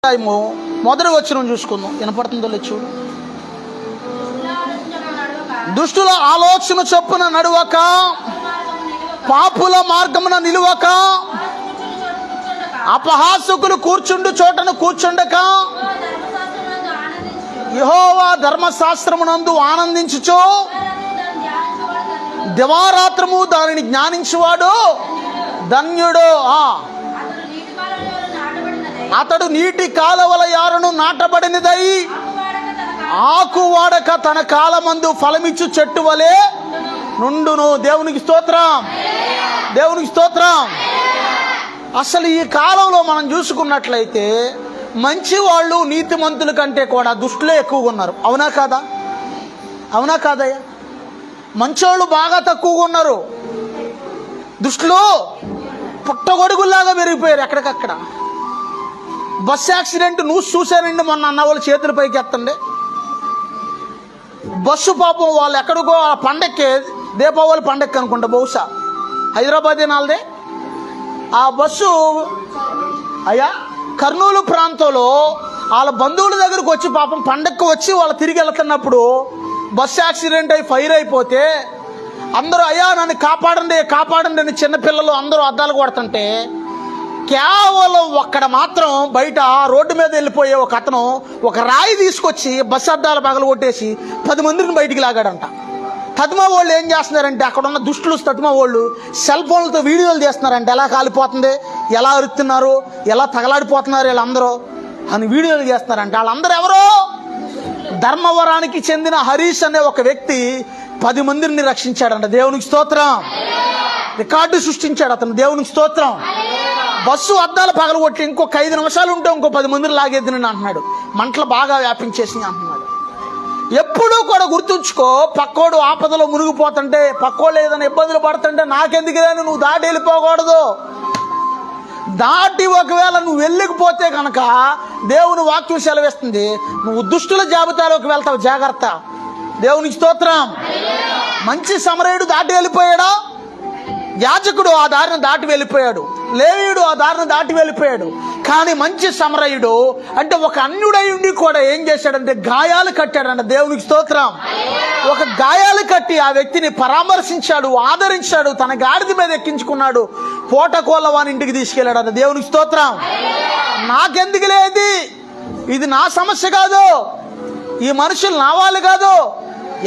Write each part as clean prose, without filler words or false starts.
మొదటి వచనం చూసుకుందాం. వినపడుతుందో లేదు చూడు. దుష్టుల ఆలోచన చొప్పున నడువక, పాపుల మార్గమున నిలువక, అపహాసకులు కూర్చుండు చోటను కూర్చుండక, యెహోవా ధర్మశాస్త్రమునందు ఆనందించుచు దివారాత్రము దానిని జ్ఞానించువాడు ధన్యుడు. అతడు నీటి కాలవల యారును నాటబడినదై ఆకు వాడక తన కాలమందు ఫలమిచ్చు చెట్టు వలె నుండును. దేవునికి స్తోత్రం, దేవునికి స్తోత్రం. అసలు ఈ కాలంలో మనం చూసుకున్నట్లయితే మంచి వాళ్ళు నీతిమంతుల కంటే కూడా దుష్టులే ఎక్కువగా ఉన్నారు. అవునా కాదా? అవునా కాదయ్యా? మంచోళ్ళు బాగా తక్కువగా ఉన్నారు, దుష్టులు పుట్టగొడుగుల్లాగా పెరిగిపోయారు ఎక్కడికక్కడ. బస్సు యాక్సిడెంట్ న్యూస్ చూశానండి మొన్న. అన్న వాళ్ళు చేతుల పైకి ఎత్తండి. బస్సు పాపం వాళ్ళు ఎక్కడికో పండక్కి, దీపావళి పండక్కి అనుకుంటా, బహుశా హైదరాబాద్ నాలుదే. ఆ బస్సు అయ్యా కర్నూలు ప్రాంతంలో వాళ్ళ బంధువుల దగ్గరకు వచ్చి పాపం పండక్కి వచ్చి వాళ్ళు తిరిగి వెళ్తున్నప్పుడు బస్సు యాక్సిడెంట్ అయి ఫైర్ అయిపోతే అందరూ అయ్యా నన్ను కాపాడండి కాపాడండి అని చిన్నపిల్లలు అందరూ అద్దాలు కొడుతుంటే, కేవలం ఒక్కడ మాత్రం బయట రోడ్డు మీద వెళ్ళిపోయే ఒక అతను ఒక రాయి తీసుకొచ్చి బస్సు అద్దాలు పగలు కొట్టేసి 10 మందిని బయటికి లాగాడంట. తద్మా వాళ్ళు ఏం చేస్తున్నారంటే, అక్కడ ఉన్న దుష్టులు తద్మా వాళ్ళు సెల్ ఫోన్లతో వీడియోలు చేస్తున్నారంటే, ఎలా కాలిపోతుంది, ఎలా అరుస్తున్నారు, ఎలా తగలాడిపోతున్నారు వీళ్ళందరూ అని వీడియోలు చేస్తున్నారంటే. వాళ్ళందరూ ఎవరో ధర్మవరానికి చెందిన హరీష్ అనే ఒక వ్యక్తి 10 మందిని రక్షించాడంట. దేవునికి స్తోత్రం. రికార్డు సృష్టించాడు అతను. దేవునికి స్తోత్రం. బస్సు అద్దాలు పగలగొట్టి ఇంకొక 5 నిమిషాలు ఉంటే ఇంకో 10 మందిని లాగేద్దని అంటున్నాడు. మంటలు బాగా వ్యాపించేసి అంటున్నాడు. ఎప్పుడూ కూడా గుర్తుంచుకో, పక్కోడు ఆపదలో మునిగిపోతుంటే, పక్కోళ్ళు ఏదైనా ఇబ్బందులు పడుతుంటే నాకెందుకు లేని నువ్వు దాటి వెళ్ళిపోకూడదు. దాటి ఒకవేళ నువ్వు వెళ్ళకపోతే కనుక దేవుని వాక్యం సెలవిస్తుంది, నువ్వు దుష్టుల జాబితాలోకి వెళ్తావు. జాగ్రత్త. దేవునికి స్తోత్రం. మంచి సమరయుడు దాటి వెళ్ళిపోయాడా? యాజకుడు ఆ దారిని దాటి వెళ్ళిపోయాడు, లేవీయుడు ఆ దారిని దాటి వెళ్ళిపోయాడు. కానీ మంచి సమరయుడు అంటే ఒక అన్యుడై ఉండి కూడా ఏం చేశాడంటే గాయాలు కట్టాడంట. దేవునికి స్తోత్రం. ఒక గాయాలు కట్టి ఆ వ్యక్తిని పరామర్శించాడు, ఆదరించాడు, తన గాడిద మీద ఎక్కించుకున్నాడు, పోటకోళ్ళ వాని ఇంటికి తీసుకెళ్ళాడు. దేవునికి స్తోత్రం. నాకెందుకు లేదు, ఇది నా సమస్య కాదు, ఈ మనుషులు నా వాళ్ళు కాదు,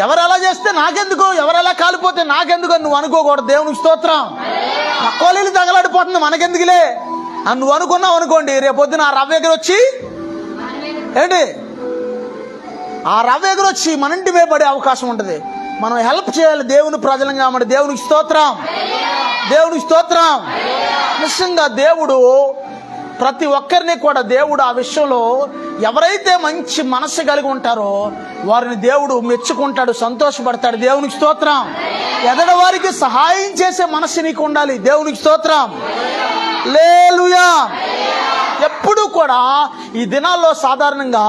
ఎవరు ఎలా చేస్తే నాకెందుకు, ఎవరు ఎలా కాలిపోతే నాకెందుకు అని నువ్వు అనుకోకూడదు. దేవునికి స్తోత్రం. పక్కోళ్ళు తగలాడిపోతుంది మనకెందుకులే అని నువ్వు అనుకున్నావు అనుకోండి, రేపొద్దున ఆ రవ్వ ఎగురు వచ్చి ఏంటి, ఆ రవ్వ ఎగురు వచ్చి మన ఇంటి మీద పడే అవకాశం ఉంటుంది. మనం హెల్ప్ చేయాలి దేవుని ప్రజలంగా. మన దేవునికి స్తోత్రం, దేవునికి స్తోత్రం. నిజంగా దేవుడు ప్రతి ఒక్కరిని కూడా దేవుడు ఆ విషయంలో ఎవరైతే మంచి మనసు కలిగి ఉంటారో వారిని దేవుడు మెచ్చుకుంటాడు, సంతోషపడతాడు. దేవునికి స్తోత్రం. ఎదటి వారికి సహాయం చేసే మనసు నీకు ఉండాలి. దేవునికి స్తోత్రం. హల్లెలూయా. ఎప్పుడు కూడా ఈ దినాల్లో సాధారణంగా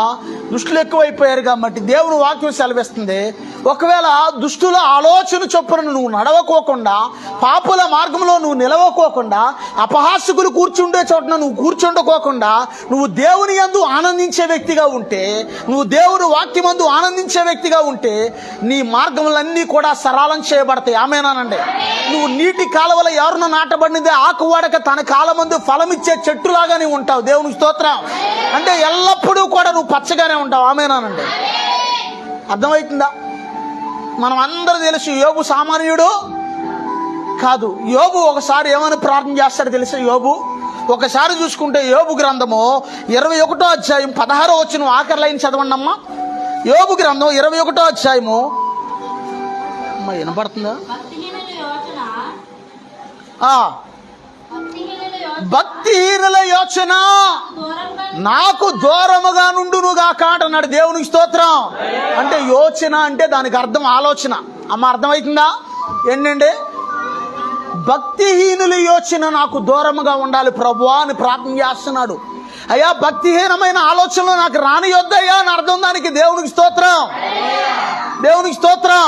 దుష్టులు ఎక్కువైపోయారు కాబట్టి దేవుని వాక్యం సెలవిస్తుంది, ఒకవేళ దుష్టుల ఆలోచన చొప్పున నువ్వు నడవకోకుండా, పాపుల మార్గంలో నువ్వు నిలవకోకుండా, అపహాసకులు కూర్చుండే చోటన నువ్వు కూర్చుండకోకుండా, నువ్వు దేవుని యందు ఆనందించే వ్యక్తిగా ఉంటే, నువ్వు దేవుని వాక్యమందు ఆనందించే వ్యక్తిగా ఉంటే నీ మార్గములన్నీ కూడా సరళం చేయబడతాయి. ఆమేనానండి. నువ్వు నీటి కాలవల ఎవరున నాటబడినదే ఆకు వాడక తన కాలమందు ఫలమిచ్చే చెట్టులాగా నీవు ఉంటావు. దేవునికి స్తోత్రం. అంటే ఎల్లప్పుడూ కూడా నువ్వు పచ్చగానే ఉంటావు. ఆమేనానండి. అర్థమవుతుందా? మనం అందరూ తెలుసు, యోబు సామాన్యుడు కాదు. యోబు ఒకసారి ఏమని ప్రార్థన చేస్తాడో తెలుసా? యోబు ఒకసారి చూసుకుంటే యోబు గ్రంథము 21వ అధ్యాయం 16వ వచనం ఆఖరి లైన్ చదవండి అమ్మా. యోబు గ్రంథం 21వ అధ్యాయము. అమ్మా వినపడుతుందా? భక్తిహీనుల యోచన నాకు దూరముగా నుండునుగా కాట అన్నాడు. దేవునికి స్తోత్రం. అంటే యోచన అంటే దానికి అర్థం ఆలోచన. అమ్మ అర్థమవుతుందా? ఏంటండి? భక్తిహీనుల యోచన నాకు దూరముగా ఉండాలి ప్రభువా అని ప్రార్థన చేస్తున్నాడు. అయ్యా భక్తిహీనమైన ఆలోచనలు నాకు రానియొద్దయ్యా అని అర్థం దానికి. దేవునికి స్తోత్రం, దేవునికి స్తోత్రం.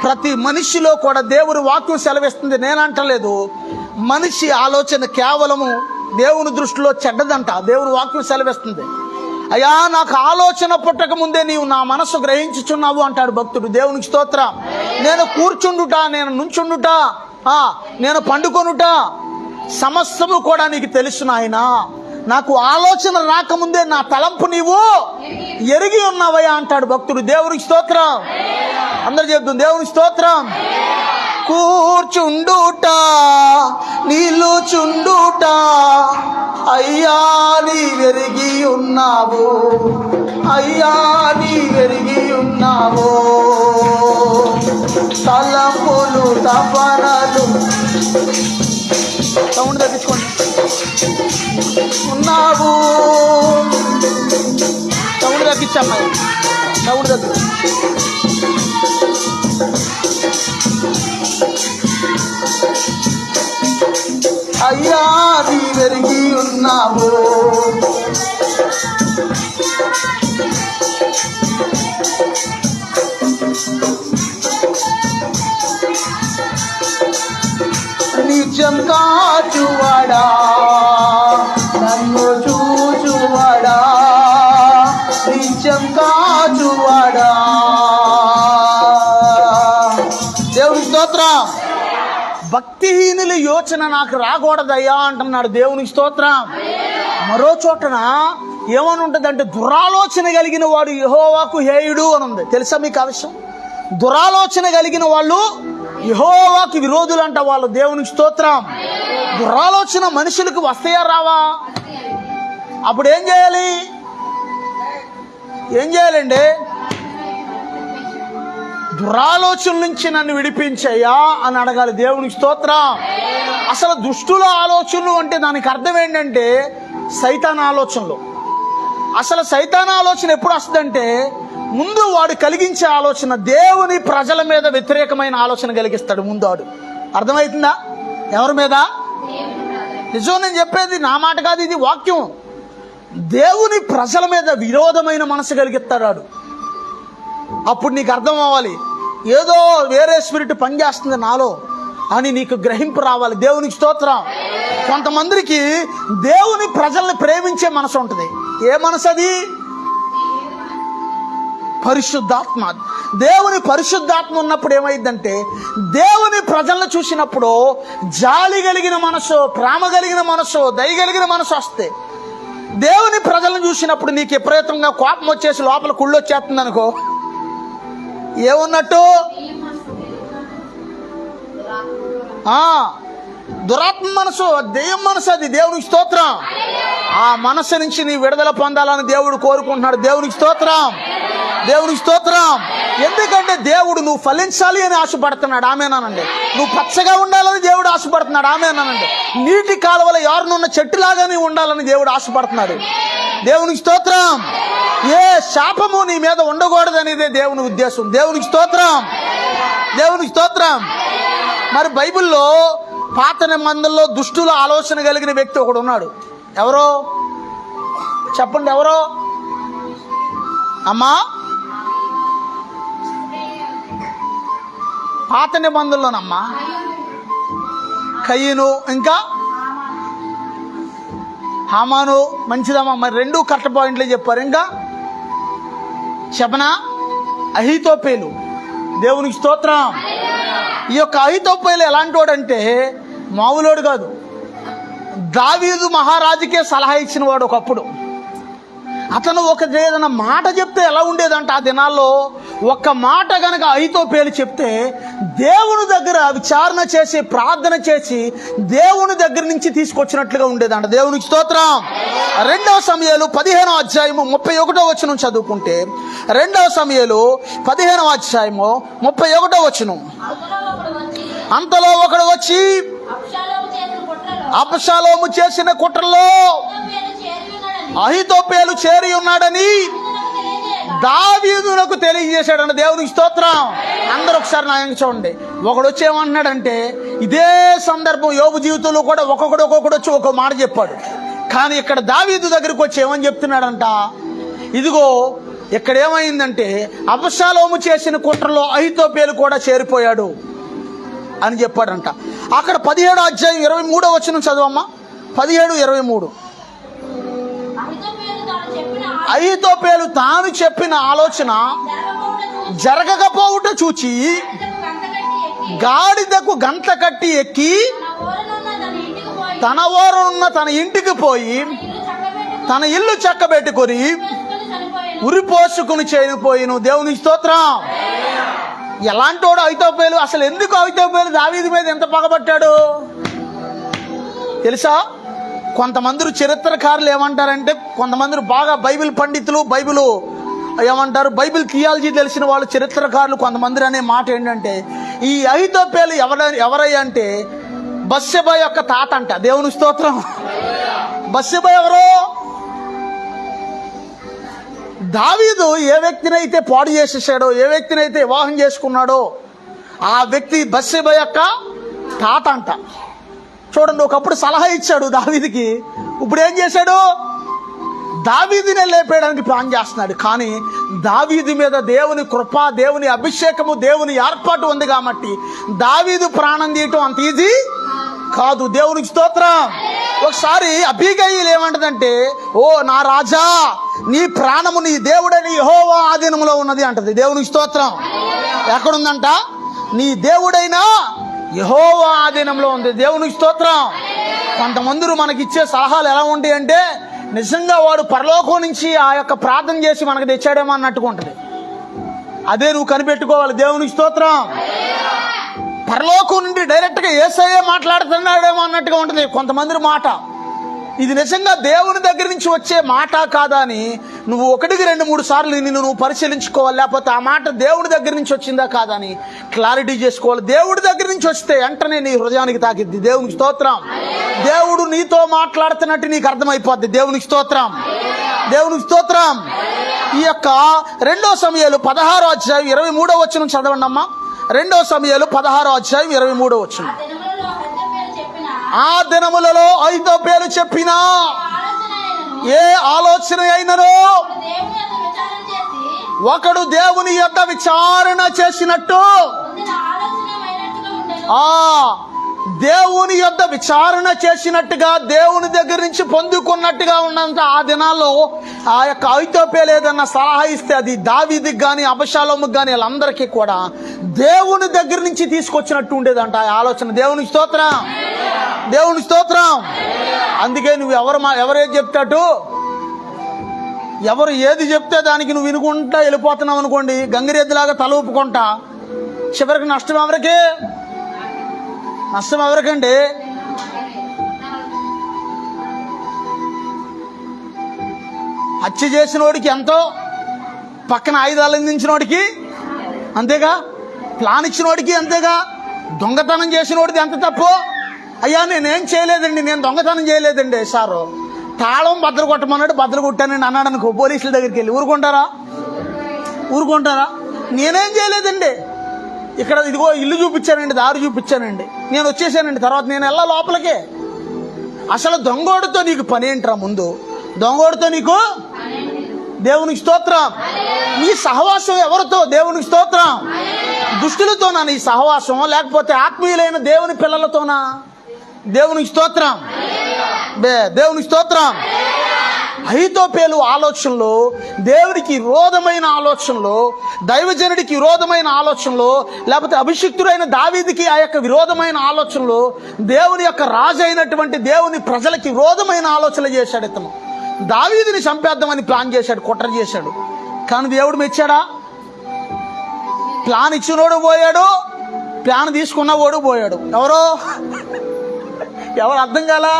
ప్రతి మనిషిలో కూడా దేవుని వాక్యం సెలవిస్తుంది. నేనంటలేదు, మనిషి ఆలోచన కేవలము దేవుని దృష్టిలో చెడ్డదంట. దేవుని వాక్యం సెలవిస్తుంది. అయ్యా, నాకు ఆలోచన పుట్టక ముందే నీవు నా మనసు గ్రహించుచున్నావు అంటాడు భక్తుడు. దేవునికి స్తోత్రం. నేను కూర్చుండుట, నేను నుంచుండుట, నేను పండుకొనుట సమస్తము కూడా నీకు తెలుసు నాయనా. నాకు ఆలోచన రాకముందే నా తలంపు నీవు ఎరిగి ఉన్నావయ్యా అంటాడు భక్తుడు. దేవునికి స్తోత్రం. అందరు చెప్తుంది దేవునికి స్తోత్రం. కూర్చుండుట, నిలుచుండుట, అయ్యా నీ వెరిగి ఉన్నావు, అయ్యా నీ వెరిగి ఉన్నావు. తలంపులు తపనలు సౌండ్ తగ్గించుకోండి ఉన్నావు. సౌండ్ తగ్గించమ్మాయి, సౌండ్ తగ్గి. అయ్యా నీ వెరిగి ఉన్నావు. నిజం కాచువాడా, నన్ను చూచువాడా, నిజం కాచువాడా. దేవుని స్తోత్రం. భక్తిహీనుల యోచన నాకు రాకూడదయ్యా అంటున్నాడు. దేవునికి స్తోత్రం. మరో చోటన ఏమని ఉంటుందంటే, దురాలోచన కలిగిన వాడు యెహోవాకు హేయుడు అని ఉంది. తెలుసా మీకు ఆ విషయం? దురాలోచన కలిగిన వాళ్ళు యెహోవాకు విరోధులు అంట వాళ్ళు. దేవునికి స్తోత్రం. దురాలోచన మనుషులకు వస్తాయా రావా? అప్పుడు ఏం చేయాలి? ఏం చేయాలండి? దురాలోచన నుంచి నన్ను విడిపించయ్యా అని అడగాలి. దేవునికి స్తోత్రం. అసలు దుష్టుల ఆలోచనలు అంటే దానికి అర్థం ఏంటంటే సైతాన్ ఆలోచనలు. అసలు సైతాన్ ఆలోచన ఎప్పుడు వస్తుందంటే, ముందు వాడు కలిగించే ఆలోచన దేవుని ప్రజల మీద వ్యతిరేకమైన ఆలోచన కలిగిస్తాడు ముందు వాడు. అర్థమవుతుందా? ఎవరి మీద? నిజం, నేను చెప్పేది నా మాట కాదు, ఇది వాక్యం. దేవుని ప్రజల మీద విరోధమైన మనసు కలిగిస్తాడు వాడు. అప్పుడు నీకు అర్థం అవ్వాలి, ఏదో వేరే స్పిరిట్ పనిచేస్తుంది నాలో అని నీకు గ్రహింపు రావాలి. దేవునికి స్తోత్రం. కొంతమందికి దేవుని ప్రజల్ని ప్రేమించే మనసు ఉంటుంది. ఏ మనసు అది? పరిశుద్ధాత్మ. దేవుని పరిశుద్ధాత్మ ఉన్నప్పుడు ఏమైందంటే, దేవుని ప్రజలను చూసినప్పుడు జాలి కలిగిన మనసు, ప్రేమ కలిగిన మనసు, దయ కలిగిన మనసు వస్తే, దేవుని ప్రజలను చూసినప్పుడు నీకు విపరీతంగా కోపం వచ్చేసి లోపల కుళ్ళు వచ్చేస్తుంది అనుకో, ఏమున్నట్టు? దురాత్మ మనసు, దెయ్యం మనసు అది. దేవునికి స్తోత్రం. ఆ మనసు నుంచి నీ విడుదల పొందాలని దేవుడు కోరుకుంటున్నాడు. దేవునికి స్తోత్రం. దేవునికి స్తోత్రం. ఎందుకంటే దేవుడు నువ్వు ఫలించాలి అని ఆశపడుతున్నాడు. ఆమేనానండి. నువ్వు పచ్చగా ఉండాలని దేవుడు ఆశపడుతున్నాడు. ఆమేనానండి. నీటి కాలువల ఎవరినున్న చెట్టులాగా నీవు ఉండాలని దేవుడు ఆశపడుతున్నాడు. దేవునికి స్తోత్రం. ఏ శాపము నీ మీద ఉండకూడదు అనేదే దేవుని ఉద్దేశం. దేవునికి స్తోత్రం. దేవునికి స్తోత్రం. మరి బైబిల్లో పాత నిబంధనలో దుష్టుల ఆలోచన కలిగిన వ్యక్తి ఒకడు ఉన్నాడు. ఎవరో చెప్పండి? ఎవరో అమ్మా? పాత నిబంధనలోనమ్మా కయ్యను, ఇంకా హామాను. మంచిదమ్మా. మరి రెండు కరెక్ట్ పాయింట్లే చెప్పారు. ఇంకా చెప్పనా? అహీతోపేలు. దేవునికి స్తోత్రం. ఈ యొక్క అహీతోపేలు ఎలాంటి వాడంటే మామూలోడు కాదు. దావీదు మహారాజుకే సలహా ఇచ్చిన వాడు ఒకప్పుడు. అతను ఏదైనా మాట చెప్తే ఎలా ఉండేదంట ఆ దినాల్లో, ఒక్క మాట గనక అహీతోపేలు చెప్తే దేవుని దగ్గర విచారణ చేసి ప్రార్థన చేసి దేవుని దగ్గర నుంచి తీసుకొచ్చినట్లుగా ఉండేదంట. దేవునికి స్తోత్రం. 2 సమూయేలు 15వ అధ్యాయము 31వ వచనం చదువుకుంటే, 2 సమూయేలు 15వ అధ్యాయము 31వ వచనం. అంతలో ఒకడు వచ్చి అబ్షాలోము చేసిన కుట్రలో అహీతోపేలు చేరి ఉన్నాడని దావీదునకు తెలియజేశాడన్న. దేవునికి స్తోత్రం. అందరూ ఒకసారి నా చూడండి. ఒకడు వచ్చి ఏమంటున్నాడంటే, ఇదే సందర్భం యోబు జీవితంలో కూడా ఒక్కొక్కడు వచ్చి ఒక మాట చెప్పాడు. కానీ ఇక్కడ దావీదు దగ్గరికి వచ్చి ఏమని చెప్తున్నాడంట, ఇదిగో ఇక్కడ ఏమైందంటే అబ్షాలోము చేసిన కుట్రలో అహీతోపేలు కూడా చేరిపోయాడు అని చెప్పాడంట. అక్కడ 17వ అధ్యాయం 23వ వచనం చదవమ్మా. 17:23. అహీతోపెలు తాను చెప్పిన ఆలోచన జరగకపోవుట చూచి గాడిదకు గంత కట్టి ఎక్కి తన ఊరున్న తన ఇంటికి పోయి తన ఇల్లు చక్కబెట్టుకొని ఉరిపోసుకుని చనిపోయిను. దేవునికి స్తోత్రం. ఎలాంటోడు అహీతోపెలు? అసలు ఎందుకు అహీతోపెలు దావీదు మీద ఎంత పగబట్టాడు తెలుసా? కొంతమంది చరిత్రకారులు ఏమంటారంటే, కొంతమంది బాగా బైబిల్ పండితులు, బైబిల్ ఏమంటారు, బైబిల్ థియాలజీ తెలిసిన వాళ్ళు, చరిత్రకారులు కొంతమంది అనే మాట ఏంటంటే, ఈ అహీతోపెలు ఎవరయ్యా అంటే బత్షెబ యొక్క తాత అంట. దేవుని స్తోత్రం. బత్షెబ ఎవరో? దావీదు ఏ వ్యక్తినైతే పాడు చేసేసాడో, ఏ వ్యక్తినైతే వివాహం చేసుకున్నాడో ఆ వ్యక్తి బత్షెబ యొక్క తాత అంట. చూడండి, ఒకప్పుడు సలహా ఇచ్చాడు దావీదుకి, ఇప్పుడు ఏం చేశాడు? దావీదునే లేపేయడానికి ప్లాన్ చేస్తున్నాడు. కానీ దావీదు మీద దేవుని కృప, దేవుని అభిషేకము, దేవుని ఏర్పాటు ఉంది కాబట్టి దావీదు ప్రాణం తీయటం అంత ఈజీ కాదు. దేవునికి స్తోత్రం. ఒకసారి అబీగయీలు ఏమంటదంటే, ఓ నా రాజా, నీ ప్రాణము నీ దేవుడని యెహోవా ఆధీనంలో ఉన్నది అంటది. దేవునికి స్తోత్రం. ఎక్కడుందంట? నీ దేవుడైనా యెహోవా ఆధీనంలో ఉంది. దేవునికి స్తోత్రం. కొంతమంది మనకి ఇచ్చే సలహాలు ఎలా ఉంటాయి అంటే, నిజంగా వాడు పరలోకం నుంచి ఆ యొక్క ప్రార్థన చేసి మనకు తెచ్చాడేమో అన్నట్టుగా ఉంటుంది. అదే నువ్వు కనిపెట్టుకోవాలి. దేవునికి స్తోత్రం. పరలోకం నుండి డైరెక్ట్గా యేసయ్యే మాట్లాడుతున్నాడేమో అన్నట్టుగా ఉంటుంది కొంతమంది మాట. ఇది నిజంగా దేవుని దగ్గర నుంచి వచ్చే మాట కాదా అని నువ్వు 1-2-3 సార్లు నిన్ను నువ్వు పరిశీలించుకోవాలి. లేకపోతే ఆ మాట దేవుడి దగ్గర నుంచి వచ్చిందా కాదా అని క్లారిటీ చేసుకోవాలి. దేవుడి దగ్గర నుంచి వస్తే వెంటనే నీ హృదయానికి తాకిద్ది. దేవునికి స్తోత్రం. దేవుడు నీతో మాట్లాడుతున్నట్టు నీకు అర్థమైపోద్ది. దేవునికి స్తోత్రం. దేవునికి స్తోత్రం. ఈ యొక్క 2 సమూయేలు 16వ అధ్యాయం 23వ వచనం చదవండి అమ్మా. 2 సమూయేలు 16వ అధ్యాయం 23వ వచనం. ఆ దినములలో అహీతోపెలు చెప్పిన ఏ ఆలోచన అయిననో ఒకడు దేవుని యొక్క విచారణ చేసినట్టు, దేవుని యొక్క విచారణ చేసినట్టుగా, దేవుని దగ్గర నుంచి పొందుకున్నట్టుగా ఉన్నంత ఆ దినాల్లో ఆ యొక్క అహీతోపెలు ఏదన్నా సలహా ఇస్తే అది దావీదుకి కానీ అబషాలోముకి కానీ వాళ్ళందరికీ కూడా దేవుని దగ్గర నుంచి తీసుకొచ్చినట్టు ఉండేదంట ఆ ఆలోచన. దేవునికి స్తోత్రం. దేవుని స్తోత్రం. అందుకే నువ్వు ఎవరేది చెప్తాడు, ఎవరు ఏది చెప్తే దానికి నువ్వు వినుకుంటా వెళ్ళిపోతున్నావు అనుకోండి, గంగిరెద్దులాగా తల ఊపుకుంటా, చివరికి నష్టం ఎవరికి? నష్టం ఎవరికండి? హత్య చేసినోడికి ఎంతో, పక్కన ఆయుధాలు అందించినోడికి అంతేగా, ప్లాన్ ఇచ్చినోడికి అంతేగా, దొంగతనం చేసినోడికి ఎంత తప్పు. అయ్యా నేనేం చేయలేదండి, నేను దొంగతనం చేయలేదండి సారు, తాళం బద్దలు కొట్టమన్నాడు, బద్దలు కొట్టానండి అన్నాడు అనుకో, పోలీసుల దగ్గరికి వెళ్ళి ఊరుకుంటారా? నేనేం చేయలేదండి, ఇక్కడ ఇదిగో ఇల్లు చూపించానండి, దారి చూపించానండి, నేను వచ్చేసానండి, తర్వాత నేను వెళ్ళా లోపలికే. అసలు దొంగోడితో నీకు పని ఏంట్రా? ముందు దొంగోడితో నీకు. దేవునికి స్తోత్రం. నీ సహవాసం ఎవరితో? దేవునికి స్తోత్రం. దుష్టులతోనా నీ సహవాసం, లేకపోతే ఆత్మీయులైన దేవుని పిల్లలతోనా? దేవునికి స్తోత్రం. దేవునికి స్తోత్రం. అహీతోపెలు ఆలోచనలో, దేవునికి విరోధమైన ఆలోచనలో, దైవజనుడికి విరోధమైన ఆలోచనలో, లేకపోతే అభిషిక్తుడైన దావీదుకి ఆ యొక్క విరోధమైన ఆలోచనలో, దేవుని యొక్క రాజు అయినటువంటి దేవుని ప్రజలకి విరోధమైన ఆలోచనలు చేశాడు. ఇతను దావీదుని చంపేద్దామని ప్లాన్ చేశాడు, కుట్ర చేశాడు. కానీ దేవుడు మెచ్చాడా? ప్లాన్ ఇచ్చినోడు పోయాడు, ప్లాన్ తీసుకున్నవాడు పోయాడు. ఎవరు అర్థం కాలా?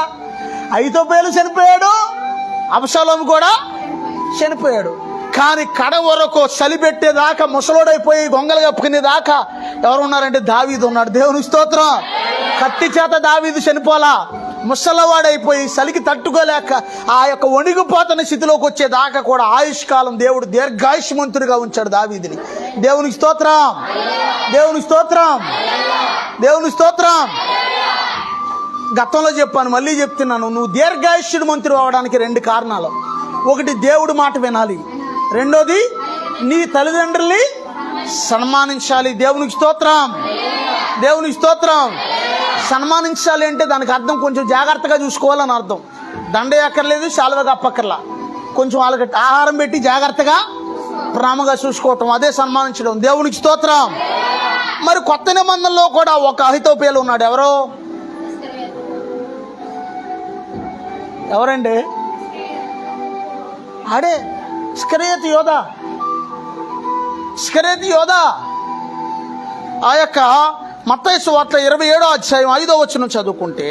అహీతోపెలు చనిపోయాడు, అబషాలోము కూడా చనిపోయాడు. కానీ కడ వరకు చలిపెట్టేదాకా, ముసలోడైపోయి గొంగలు కప్పుకునేదాకా ఎవరు ఉన్నారంటే దావీదు ఉన్నాడు. దేవుని స్తోత్రం. కత్తి చేత దావీదు చనిపోలా, ముసలవాడైపోయి చలికి తట్టుకోలేక ఆ యొక్క వణిగిపోతున్న స్థితిలోకి వచ్చేదాకా కూడా ఆయుష్కాలం దేవుడు దీర్ఘాయుష్మంతుడిగా ఉంచాడు దావీదుని. దేవునికి స్తోత్రం. దేవునికి స్తోత్రం. దేవునికి స్తోత్రం. గతంలో చెప్పాను, మళ్ళీ చెప్తున్నాను, నువ్వు దీర్ఘాయుష్యుడు మంత్రి అవడానికి 2 కారణాలు. ఒకటి, దేవుడి మాట వినాలి. రెండోది, నీ తల్లిదండ్రుల్ని సన్మానించాలి. దేవునికి స్తోత్రం. దేవునికి స్తోత్రం. సన్మానించాలి అంటే దానికి అర్థం కొంచెం జాగ్రత్తగా చూసుకోవాలని అర్థం. దండ ఎక్కర్లేదు, శాలువగా అప్పక్కర్లా, కొంచెం వాళ్ళకి ఆహారం పెట్టి జాగ్రత్తగా ప్రేమగా చూసుకోవటం, అదే సన్మానించడం. దేవునికి స్తోత్రం. మరి కొత్త నిబంధనలో కూడా ఒక అహితోపేలు ఉన్నాడు. ఎవరండి? ఆడే ఇస్కరియోతు యోధ. ఆ యొక్క మత్తయి సువార్త 27వ అధ్యాయం 5వ వచనం చదువుకుంటే,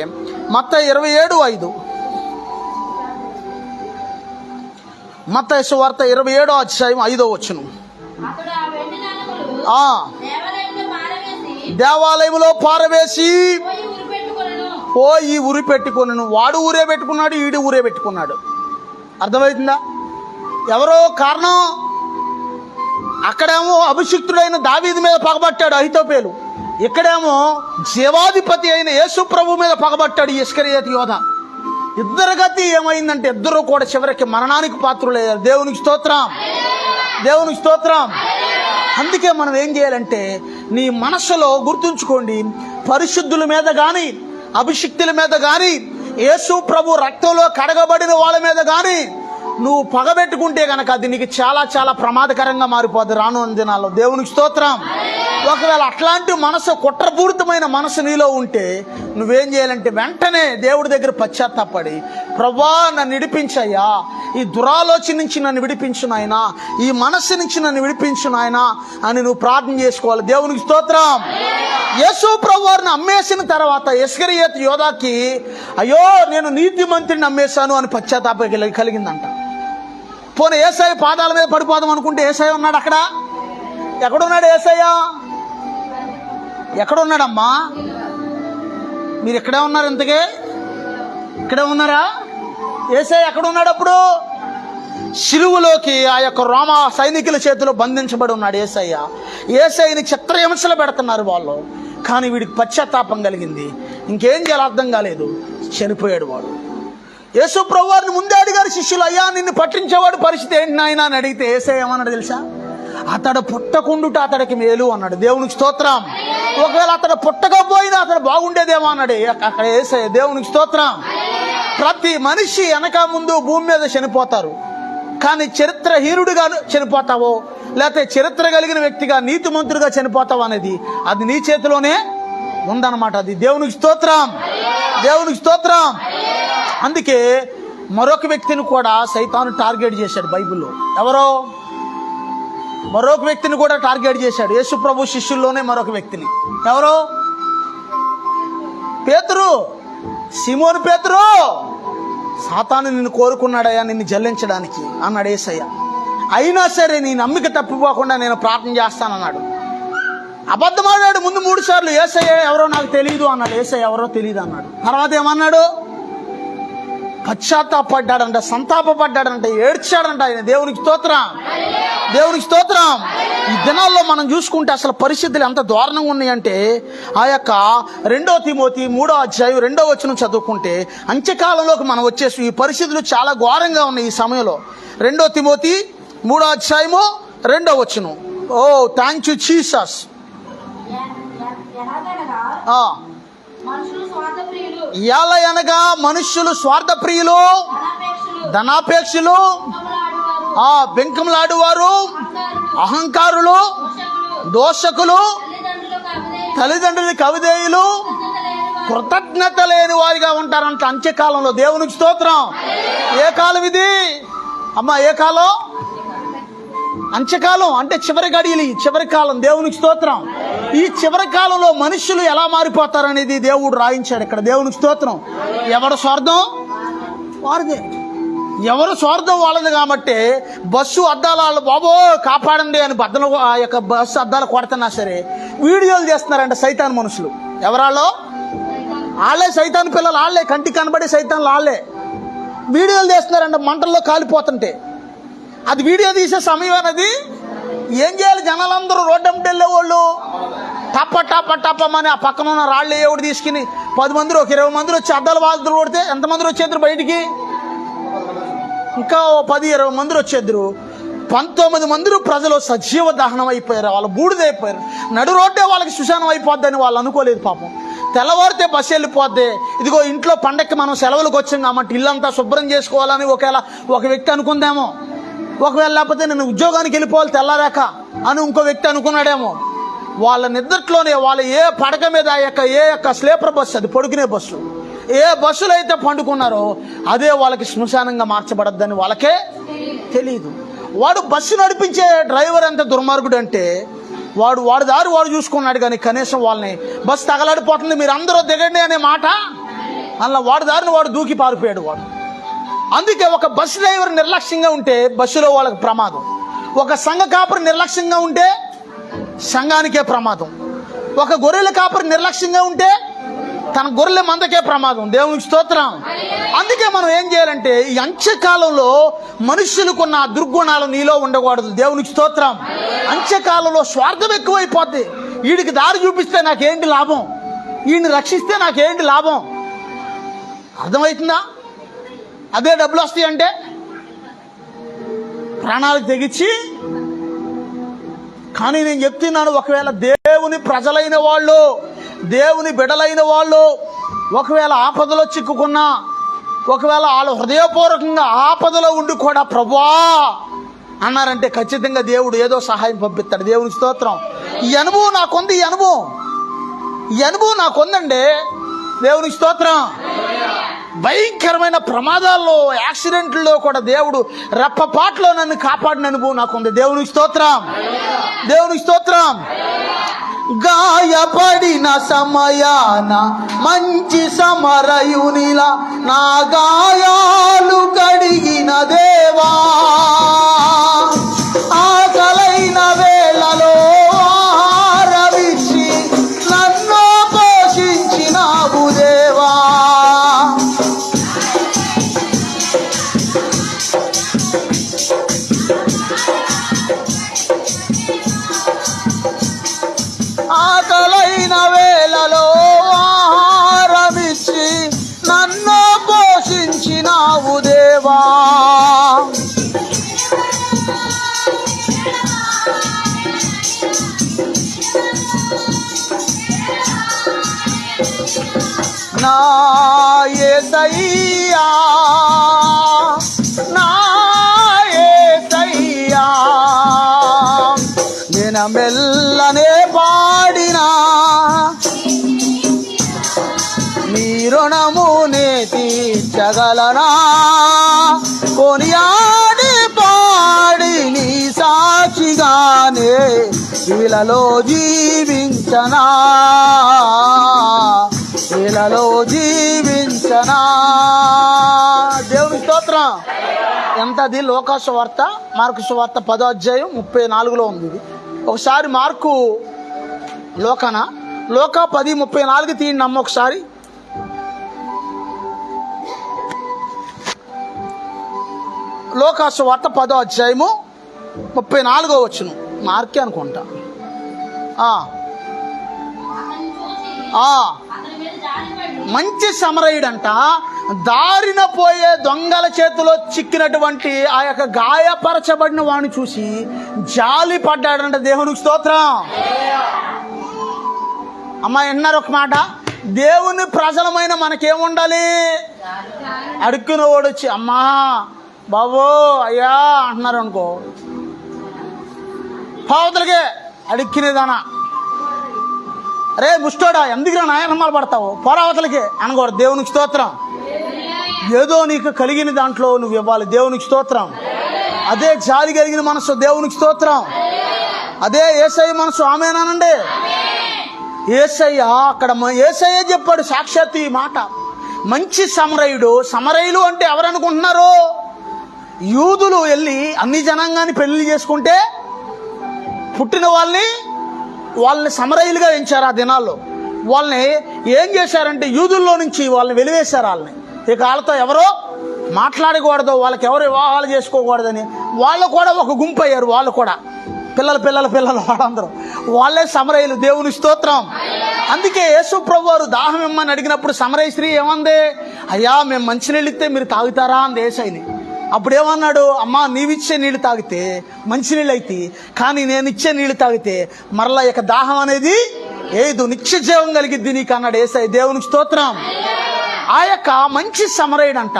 మత్తయి 27:5, మత్తయి సువార్త 27వ అధ్యాయం 5వ వచనం. దేవాలయంలో పారవేసి పోయి ఉరి పెట్టుకొనెను. వాడు ఊరే పెట్టుకున్నాడు, ఈడు ఊరే పెట్టుకున్నాడు. అర్థమవుతుందా? ఎవరో కారణం. అక్కడేమో అభిషిక్తుడైన దావీదు మీద పగబట్టాడు అహితోపేలు, ఇక్కడేమో జీవాధిపతి అయిన యేసు ప్రభు మీద పగబట్టాడు ఇస్కరియోతు యోధ. ఇద్దరు గతి ఏమైందంటే ఇద్దరు కూడా చివరికి మరణానికి పాత్రులయ్యారు. దేవునికి స్తోత్రం, దేవునికి స్తోత్రం. అందుకే మనం ఏం చేయాలంటే, నీ మనసులో గుర్తుంచుకోండి, పరిశుద్ధుల మీద కానీ, అభిషిక్తుల మీద కానీ, యేసు ప్రభు రక్తంలో కడగబడిన వాళ్ళ మీద కానీ నువ్వు పగబెట్టుకుంటే కనుక అది నీకు చాలా చాలా ప్రమాదకరంగా మారిపోద్ది రానున్న దినాల్లో. దేవునికి స్తోత్రం. ఒకవేళ అట్లాంటి మనసు, కుట్రపూరితమైన మనసు నీలో ఉంటే నువ్వేం చేయాలంటే వెంటనే దేవుడి దగ్గర పశ్చాత్తాపడి, ప్రభువా నన్ను విడిపించయ్యా, ఈ దురాలోచన నుంచి నన్ను విడిపించు నాయనా, ఈ మనస్సు నుంచి నన్ను విడిపించు నాయనా అని నువ్వు ప్రార్థన చేసుకోవాలి. దేవునికి స్తోత్రం. యేసు ప్రభు వారిని అమ్మేసిన తర్వాత ఇస్కరియోతు యోధాకి అయ్యో నేను నీతిమంతుడిని అమ్మేశాను అని పశ్చాత్తాపం కలిగిందంట. పోనీ యేసయ్య పాదాల మీద పడిపోదాం అనుకుంటే యేసయ్య ఉన్నాడు అక్కడ? ఎక్కడున్నాడు యేసయ్య? ఎక్కడున్నాడమ్మా? మీరు ఇక్కడే ఉన్నారు, ఇంతకే ఇక్కడే ఉన్నారా? యేసయ్య ఎక్కడున్నాడు అప్పుడు? శిలువలోకి ఆ యొక్క రోమ సైనికుల చేతిలో బంధించబడి ఉన్నాడు యేసయ్య. యేసయ్యని చిత్రహింసలు పెడుతున్నారు వాళ్ళు, కానీ వీడికి పశ్చాత్తాపం కలిగింది. ఇంకేం చేయాలో అర్థం కాలేదు, చనిపోయాడు వాడు. యేసు ప్రభు వారిని ముందే అడిగారు శిష్యులు, అయ్యా నిన్ను పట్టించేవాడు పరిస్థితి ఏంటి నాయనా అని అడిగితే యేసయ్య ఏమన్నాడు తెలుసా? అతడు పుట్టకుండుట అతడికి మేలు అన్నాడు. దేవునికి స్తోత్రం. ఒకవేళ అతడు పుట్టకపోయినా అతడు బాగుండేదేమో అన్నాడు అక్కడ యేసయ్య. దేవునికి స్తోత్రం. ప్రతి మనిషి వెనక ముందు భూమి మీద చనిపోతారు, కానీ చరిత్రహీనుడిగా చనిపోతావో లేకపోతే చరిత్ర కలిగిన వ్యక్తిగా నీతిమంతుడిగా చనిపోతావు అనేది అది నీ చేతిలోనే ఉందన్నమాట. అది దేవునికి స్తోత్రం, దేవునికి స్తోత్రం. అందుకే మరొక వ్యక్తిని కూడా సైతాను టార్గెట్ చేశాడు బైబిల్లో. ఎవరో మరొక వ్యక్తిని కూడా టార్గెట్ చేశాడు, యేసు ప్రభు శిష్యుల్లోనే మరొక వ్యక్తిని. ఎవరో? పేతురు, సీమోను పేతురు. సాతాను నిన్ను కోరుకున్నాడయ్యా నిన్ను జల్లించడానికి అన్నాడు యేసయ్య. అయినా సరే నీ నమ్మిక తప్పిపోకుండా నేను ప్రార్థన చేస్తానన్నాడు. అబద్ధమాడాడు ముందు 3 సార్లు. యేసయ్య ఎవరో నాకు తెలియదు అన్నాడు. యేసయ్య ఎవరో తెలియదు అన్నాడు. తర్వాత ఏమన్నాడు? పశ్చాత్తాపడ్డాడంట, సంతాపడ్డాడంట, ఏడ్చాడంట ఆయన. దేవునికి స్తోత్రం, దేవునికి స్తోత్రం. ఈ దినాల్లో మనం చూసుకుంటే అసలు పరిస్థితులు ఎంత దారుణంగా ఉన్నాయంటే, ఆ యొక్క 2 తిమోతి 3వ అధ్యాయం 2వ వచనం చదువుకుంటే అంత్యకాలంలోకి మనం వచ్చేసి ఈ పరిస్థితులు చాలా ఘోరంగా ఉన్నాయి ఈ సమయంలో. 2 తిమోతి 3వ అధ్యాయము 2వ వచనం. ఓ థ్యాంక్ యూ జీసస్. ఎలా అనగా మనుష్యులు స్వార్థప్రియులు, ధనాపేక్షలు, బెంకంలాడువారు, అహంకారులు, దోషకులు, తల్లిదండ్రులకి అవిధేయులు, కృతజ్ఞత లేని వారిగా ఉంటారంట అంత్యకాలంలో. దేవునికి స్తోత్రం. ఏ కాలం ఇది అమ్మా? ఏ కాలం? అంత్యకాలం అంటే చివరి గడియలు, చివరి కాలం. దేవునికి స్తోత్రం. ఈ చివరి కాలంలో మనుషులు ఎలా మారిపోతారనేది దేవుడు రాయించాడు ఇక్కడ. దేవునికి స్తోత్రం. ఎవరి స్వార్థం వారిదే, ఎవరు స్వార్థం వాళ్ళది. కాబట్టి బస్సు అద్దాల బాబో కాపాడండి అని బద్దలు ఆ యొక్క బస్సు అద్దాలు కొడుతున్నా సరే వీడియోలు చేస్తున్నారంట సైతాన్ మనుషులు. ఎవరాళ్ళో? వాళ్ళే సైతాన్ పిల్లలు, వాళ్ళే కంటికి కనబడే సైతాన్లు, వాళ్ళే వీడియోలు చేస్తున్నారంట మంటల్లో కాలిపోతుంటే. అది వీడియో తీసే సమయం అనేది ఏం చేయాలి? జనాలందరూ రోడ్డమ్మటి వెళ్ళే వాళ్ళు టప్పమని ఆ పక్కన ఉన్న రాళ్ళు ఏవుడు తీసుకుని 10 మంది 20 మంది వచ్చి అద్దాల బాధలు కొడితే ఎంతమంది వచ్చేద్దరు బయటికి? ఇంకా 10-20 మంది వచ్చేద్దరు. 19 మంది ప్రజలు సజీవ దహనం అయిపోయారు, వాళ్ళు బూడిదైపోయారు. నడు రోడ్డే వాళ్ళకి శ్మశానం అయిపోద్దని వాళ్ళు అనుకోలేదు పాపం. తెల్లవారితే బస్సు వెళ్ళిపోద్ది. ఇదిగో ఇంట్లో పండక్కి మనం సెలవులకు వచ్చాం కాబట్టి ఇల్లంతా శుభ్రం చేసుకోవాలని ఒకవేళ ఒక వ్యక్తి అనుకుందేమో. ఒకవేళ లేకపోతే నేను ఉద్యోగానికి వెళ్ళిపోవాలి తెల్లారాక అని ఇంకో వ్యక్తి అనుకున్నాడేమో. వాళ్ళ నిద్రలోనే వాళ్ళు ఏ పడక మీద ఏ యొక్క స్లీపర్ బస్సు, అది పడుకునే బస్సు, ఏ బస్సులో అయితే పండుకున్నారో అదే వాళ్ళకి శ్మశానంగా మార్చబడద్దని వాళ్ళకే తెలియదు. వాడు బస్సు నడిపించే డ్రైవర్ ఎంత దుర్మార్గుడు అంటే వాడు దారి వాడు చూసుకున్నాడు, కానీ కనీసం వాళ్ళని బస్సు తగలాడిపోతుంది మీరు అందరూ దిగండి అనే మాట అలా వాడి దారిని వాడు దూకి పారిపోయాడు వాడు. అందుకే ఒక బస్సు డ్రైవర్ నిర్లక్ష్యంగా ఉంటే బస్సులో వాళ్ళకి ప్రమాదం. ఒక సంఘ కాపరి నిర్లక్ష్యంగా ఉంటే సంఘానికే ప్రమాదం. ఒక గొర్రెల కాపరి నిర్లక్ష్యంగా ఉంటే తన గొర్రెల మందకే ప్రమాదం. దేవునికి స్తోత్రం. అందుకే మనం ఏం చేయాలంటే ఈ అంత్యకాలంలో మనుష్యులకున్న దుర్గుణాలు నీలో ఉండకూడదు. దేవునికి స్తోత్రం. అంత్యకాలంలో స్వార్థం ఎక్కువైపోద్ది. వీడికి దారి చూపిస్తే నాకేంటి లాభం, వీడిని రక్షిస్తే నాకేంటి లాభం, అర్థమవుతుందా? అదే డబ్బులు వస్తాయి అంటే ప్రాణాలకు తెగించి. కానీ నేను చెప్తున్నాను, ఒకవేళ దేవుని ప్రజలైన వాళ్ళు, దేవుని బిడలైన వాళ్ళు ఒకవేళ ఆపదలో చిక్కుకున్నా, ఒకవేళ వాళ్ళు హృదయపూర్వకంగా ఆపదలో ఉండి కూడా ప్రభువా అన్నారంటే ఖచ్చితంగా దేవుడు ఏదో సహాయం పంపిస్తాడు. దేవునికి స్తోత్రం. ఈ అనుభవం నాకుంది, ఈ అనుభవం నాకుందండి. దేవునికి స్తోత్రం. భయంకరమైన ప్రమాదాల్లో, యాక్సిడెంట్లో కూడా దేవుడు రెప్పపాట్లో నన్ను కాపాడిన అనుభవం నాకుంది. దేవునికి స్తోత్రం. దేవునికి స్తోత్రం. గాయపడిన సమయాన మంచి సమరయునిలా నా గాయాలు కడిగిన దేవా, ఆకలైన వేళలో ఆరవిచ్చి నన్ను పోషించినావు దేవా. ఆకలైన వేళలో ఆహారమిచ్చి నన్ను పోషించినావు దేవా. నా యేసయ్యా, నా యేసయ్యా, దినమెల్లనే పాడినా నీ రుణమునే తీర్చగలనా, కొనియాడి పాడి నీ సాక్షిగానే ఇలలో జీవించనా, ఇలలో జీవించనా. దేవుని స్తోత్రం. ఎంతది? లోకా సువార్త, మార్కు సువార్త 10వ అధ్యాయం 34లో ఉంది ఇది. ఒకసారి మార్కు లోకా 10:34 తీయండి అమ్మ ఒకసారి. లోకా సువార్త 10వ అధ్యాయము 34వ వచనం. మార్కే అనుకుంటా. మంచి సమరయుడంట దారిన పోయే దొంగల చేతిలో చిక్కినటువంటి ఆ యొక్క గాయపరచబడిన వాడిని చూసి జాలి పడ్డాడంట. దేవునికి స్తోత్రం. అమ్మా విన్నారు ఒక మాట, దేవుని ప్రజలమైన మనకేముండాలి? అడుక్కున్న వాడు వచ్చి అమ్మా బాబో అయ్యా అంటున్నారు అనుకో, పావతలకే అడుక్కునేదానా, అరే ముష్టోడా ఎందుకు నాయనమ్మలు పడతావు, పోరావతలకి అనకూడదు. దేవునికి స్తోత్రం. ఏదో నీకు కలిగిన దాంట్లో నువ్వు ఇవ్వాలి. దేవునికి స్తోత్రం. అదే జాలి కలిగిన మనసు. దేవునికి స్తోత్రం. అదే యేసయ్య మనసు. ఆమేనానండి. యేసయ్య అక్కడ యేసయ్య చెప్పాడు సాక్షాత్తు ఈ మాట. మంచి సమరయుడు. సమరయులు అంటే ఎవరు అనుకుంటున్నారు? యూదులు వెళ్ళి అన్ని జనాంగాన్ని పెళ్లి చేసుకుంటే పుట్టిన వాళ్ళని సమరయులుగా ఎంచారు. ఆ దినాల్లో వాళ్ళని ఏం చేశారంటే యూదుల్లో నుంచి వాళ్ళని వెలివేశారు. ఇక వాళ్ళతో ఎవరో మాట్లాడకూడదు, వాళ్ళకి ఎవరు వివాహాలు చేసుకోకూడదని వాళ్ళు కూడా ఒక గుంపు అయ్యారు. వాళ్ళు కూడా పిల్లలు వాళ్ళందరూ వాళ్ళే సమరయులు. దేవుని స్తోత్రం. అందుకే యేసు ప్రభు వారు దాహం ఇమ్మని అడిగినప్పుడు సమరయ స్త్రీ ఏమంది? అయ్యా మేము మంచినీళ్ళు ఇస్తే మీరు తాగుతారా అంది యేసయ్యని. అప్పుడు ఏమన్నాడు? అమ్మా నీవిచ్చే నీళ్ళు తాగితే మంచినీళ్ళు అయితే, కానీ నేను ఇచ్చే నీళ్ళు తాగితే మరలా ఇక దాహం అనేది ఏదు నిత్య జీవం కలిగిద్ది నీకు అన్నాడు యేసయ్య. దేవునికి స్తోత్రం. ఆ యొక్క మంచి సమరయుడంట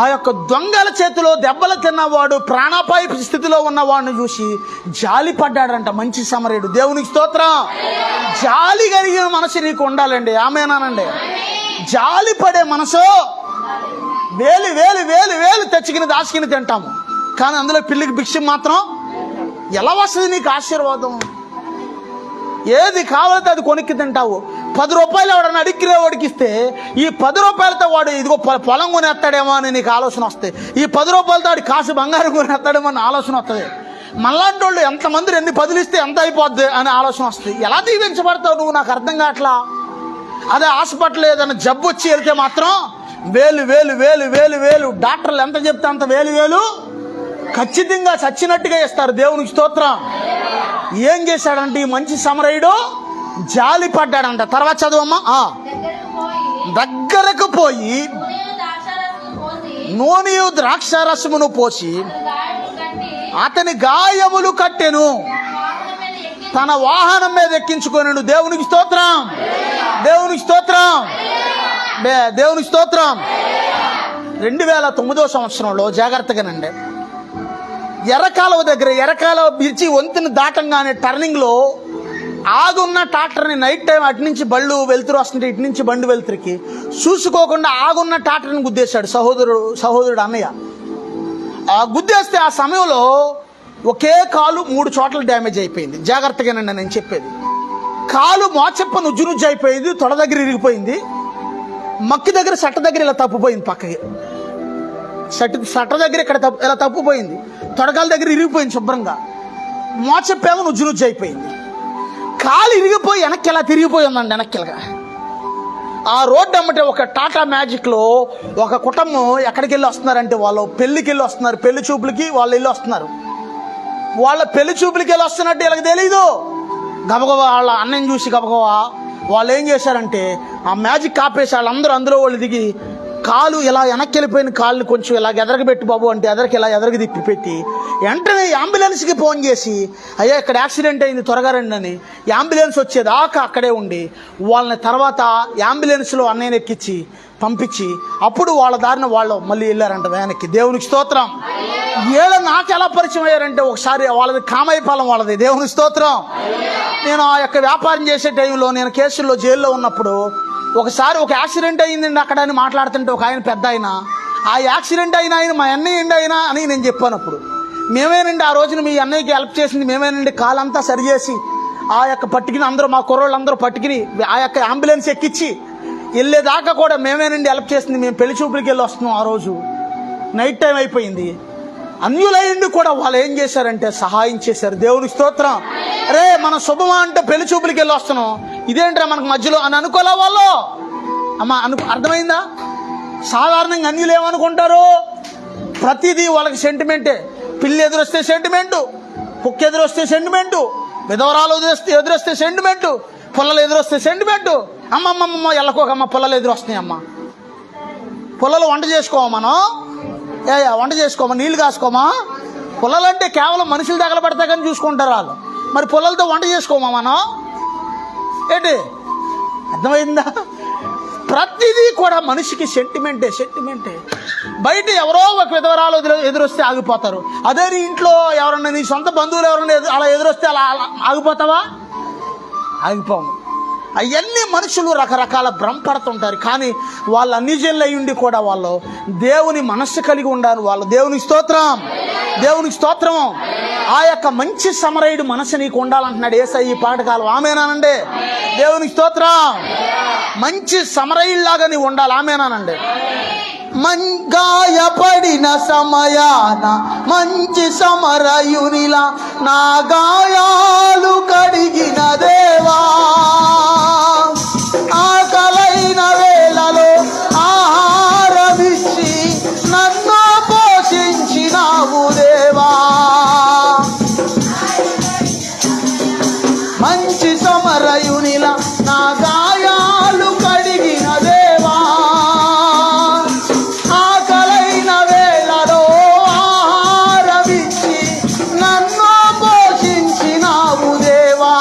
ఆ యొక్క దొంగల చేతిలో దెబ్బలు తిన్నవాడు, ప్రాణాపాయ స్థితిలో ఉన్నవాడిని చూసి జాలి పడ్డాడంట మంచి సమరయుడు. దేవునికి స్తోత్రం. జాలి కలిగిన మనసు నీకు ఉండాలండి. ఆమేనానండి. జాలి పడే మనసు. వేలు వేలు వేలు వేలు తెచ్చుకుని దాచుకుని తింటాము, కానీ అందులో పిల్లికి భిక్ష మాత్రం ఎలా వస్తుంది నీకు ఆశీర్వాదం? ఏది కావాలంటే అది కొనుక్కి తింటావు. 10 రూపాయలు ఎవడన్నా అడిగిరే వాడికి ఇస్తే ఈ 10 రూపాయలతో వాడు ఇదిగో పొలం కొనేస్తాడేమో అని నీకు ఆలోచన వస్తాయి. ఈ 10 రూపాయలతో వాడి కాసు బంగారం కొనేస్తాడేమో అని ఆలోచన వస్తుంది. మళ్ళాంటి వాళ్ళు ఎంతమంది ఎన్ని బదిలిస్తే ఎంత అయిపోద్ది అని ఆలోచన వస్తుంది. ఎలా దీవించబడతావు నువ్వు? నాకు అర్థం కావట్లా. అదే హాస్పిటల్ ఏదైనా జబ్బు వచ్చి వెళ్తే మాత్రం వేలు వేలు వేలు వేలు వేలు డాక్టర్లు ఎంత చెప్తే అంత వేలు వేలు ఖచ్చితంగా చచ్చినట్టుగా ఇస్తారు. దేవునికి స్తోత్రం. ఏం చేశాడంటే ఈ మంచి సమరయుడు జాలి పడ్డాడంట. తర్వాత చదవమ్మా. దగ్గరకు పోయి నూనెయు ద్రాక్షారసమును పోసి అతని గాయములు కట్టెను, తన వాహనం మీద ఎక్కించుకొనెను. దేవునికి స్తోత్రం. దేవునికి స్తోత్రం. దేవునికి స్తోత్రం. 2009 సంవత్సరంలో జాగ్రత్తగానండి, ఎర్రకాలువ దగ్గర ఎర్రకాలువ బిర్చి వంతుని దాటంగానే టర్నింగ్లో ఆగున్న ట్రాక్టర్ని నైట్ టైం అటు నుంచి బళ్ళు వెళ్తురు వస్తుంటే ఇటు నుంచి బండి వెళ్తురికి చూసుకోకుండా ఆగున్న ట్రాక్టర్ని గుద్దేశాడు సహోదరుడు అన్నయ్య. ఆ గుద్దేస్తే ఆ సమయంలో ఒకే కాలు 3 చోట్ల డ్యామేజ్ అయిపోయింది. జాగ్రత్తగానండి నేను చెప్పేది. కాలు మోచెప్ప నుజ్జు నుజ్జు అయిపోయింది, తొడ దగ్గర ఇరిగిపోయింది, మక్కి దగ్గర సట్ట దగ్గర ఇలా తప్పిపోయింది, పక్కకి సట్ట దగ్గర ఇక్కడ ఇలా తప్పిపోయింది, తొడకాల దగ్గర ఇరిగిపోయింది శుభ్రంగా, మోచెప్పేమో నుజ్జు నుజ్జు అయిపోయింది. కాలు ఇరిగిపోయి వెనక్కి ఇలా తిరిగిపోయిందండి. వెనక్కిలాగా ఆ రోడ్డు అమ్మటే ఒక టాటా మ్యాజిక్లో ఒక కుటుంబం ఎక్కడికి వెళ్ళి వస్తున్నారంటే వాళ్ళు పెళ్ళికి వెళ్ళి వస్తున్నారు. పెళ్లి చూపులకి వాళ్ళు వెళ్ళి వస్తున్నారు. వాళ్ళ పెళ్లి చూపులకి వెళ్ళి వస్తున్నట్టు వీళ్ళకి తెలీదు. గబగబా వాళ్ళ అన్నని చూసి గబగబా వాళ్ళు ఏం చేశారంటే ఆ మ్యాజిక్ ఆపేసి వాళ్ళందరూ అందులో వాళ్ళు దిగి కాలు ఇలా వెనక్కి వెళ్ళిపోయిన కాళ్ళని కొంచెం ఇలా ఎదరగబెట్టి బాబు అంటే ఎదరికి ఇలా ఎదరగ తిప్పి పెట్టి వెంటనే అంబులెన్స్కి ఫోన్ చేసి అయ్యా ఇక్కడ యాక్సిడెంట్ అయింది త్వరగా రండి అని అంబులెన్స్ వచ్చేదాకా అక్కడే ఉండి వాళ్ళని తర్వాత అంబులెన్స్లో అన్నయ్యని ఎక్కించి పంపించి అప్పుడు వాళ్ళ దారిన వాళ్ళు మళ్ళీ వెళ్ళారంట వ్యాన్కి. దేవునికి స్తోత్రం. వీళ్ళ నాకు ఎలా పరిచయం అయ్యారంటే ఒకసారి వాళ్ళది కామైపాలెం వాళ్ళది. దేవునికి స్తోత్రం. నేను ఆ యొక్క వ్యాపారం చేసే టైంలో నేను కేసుల్లో జైల్లో ఉన్నప్పుడు ఒకసారి ఒక యాక్సిడెంట్ అయ్యిందండి అక్కడ అని మాట్లాడుతుంటే ఒక ఆయన పెద్ద ఆయన ఆ యాక్సిడెంట్ అయిన ఆయన మా అన్నయ్య అయినా అని నేను చెప్పాను. అప్పుడు మేమేనండి ఆ రోజున మీ అన్నయ్యకి హెల్ప్ చేసింది మేమేనండి, కాలంతా సరిచేసి ఆ యొక్క పట్టుకుని అందరూ మా కుర్రోళ్ళందరూ పట్టుకుని ఆ యొక్క అంబులెన్స్ ఎక్కించి వెళ్ళేదాకా కూడా మేమేనండి హెల్ప్ చేసింది. మేము పెళ్లి చూపులకి వెళ్ళి వస్తున్నాం. ఆ రోజు నైట్ టైం అయిపోయింది. అన్యులైండి కూడా వాళ్ళు ఏం చేశారంటే సహాయం చేశారు. దేవునికి స్తోత్రం. రే మన శుభమా అంటే పెళ్లి చూపులకి వెళ్ళి వస్తున్నాం, ఇదేంట్రా మనకు మధ్యలో అని అనుకోలే వాళ్ళు. అమ్మా అర్థమైందా? సాధారణంగా అన్యులు ఏమనుకుంటారు, ప్రతిదీ వాళ్ళకి సెంటిమెంటే. పిల్లి ఎదురొస్తే సెంటిమెంటు, కుక్క ఎదురొస్తే సెంటిమెంటు, విధవరాలు ఎదురొస్తే సెంటిమెంటు, పుల్లలు ఎదురొస్తే సెంటిమెంటు. అమ్మమ్మమ్మ ఎల్లకోకమ్మ పుల్లలు ఎదురొస్తున్నాయి. అమ్మ పుల్లలు వంట చేసుకోమా మనం? వంట చేసుకోమా, నీళ్ళు కాసుకోమా? పుల్లలంటే కేవలం మనుషులు తగలబడతా కానీ చూసుకుంటారు వాళ్ళు. మరి పుల్లలతో వంట చేసుకోమా మనం? ఏంటి అర్థమైందా? ప్రతిదీ కూడా మనిషికి సెంటిమెంటే. బయట ఎవరో ఒక విధవరాలు ఎదురొస్తే ఆగిపోతారు. అదే నీ ఇంట్లో ఎవరన్నా నీ సొంత బంధువులు ఎవరన్నా అలా ఎదురొస్తే అలా ఆగిపోతావా? ఆగిపోము. అవన్నీ మనుషులు రకరకాల భ్రమపడుతుంటారు. కానీ వాళ్ళు అన్యజనులు అయి ఉండి కూడా వాళ్ళు దేవుని మనస్సు కలిగి ఉండాలి. వాళ్ళు దేవునికి స్తోత్రం. దేవునికి స్తోత్రం. ఆ యొక్క మంచి సమరయుడు మనసు నీకు ఉండాలంటున్నాడు యేసయ్య ఈ పాఠకాలం. ఆమేనానండి. దేవునికి స్తోత్రం. మంచి సమరయుల్లాగా నీవు ఉండాలి. ఆమేనానండి. గాయపడిన సమయాన మంచి సమరయునిలా నా గాయాలు కడిగిన దేవా, ఆకలైన వేళలో ఆహారమిచ్చి నన్ను పోషించినావు దేవా. మంచి సమరయునిలా నా గాయాలు కడిగిన దేవా, ఆకలైన వేళలో ఆహారమిచ్చి నన్ను పోషించినావు దేవా.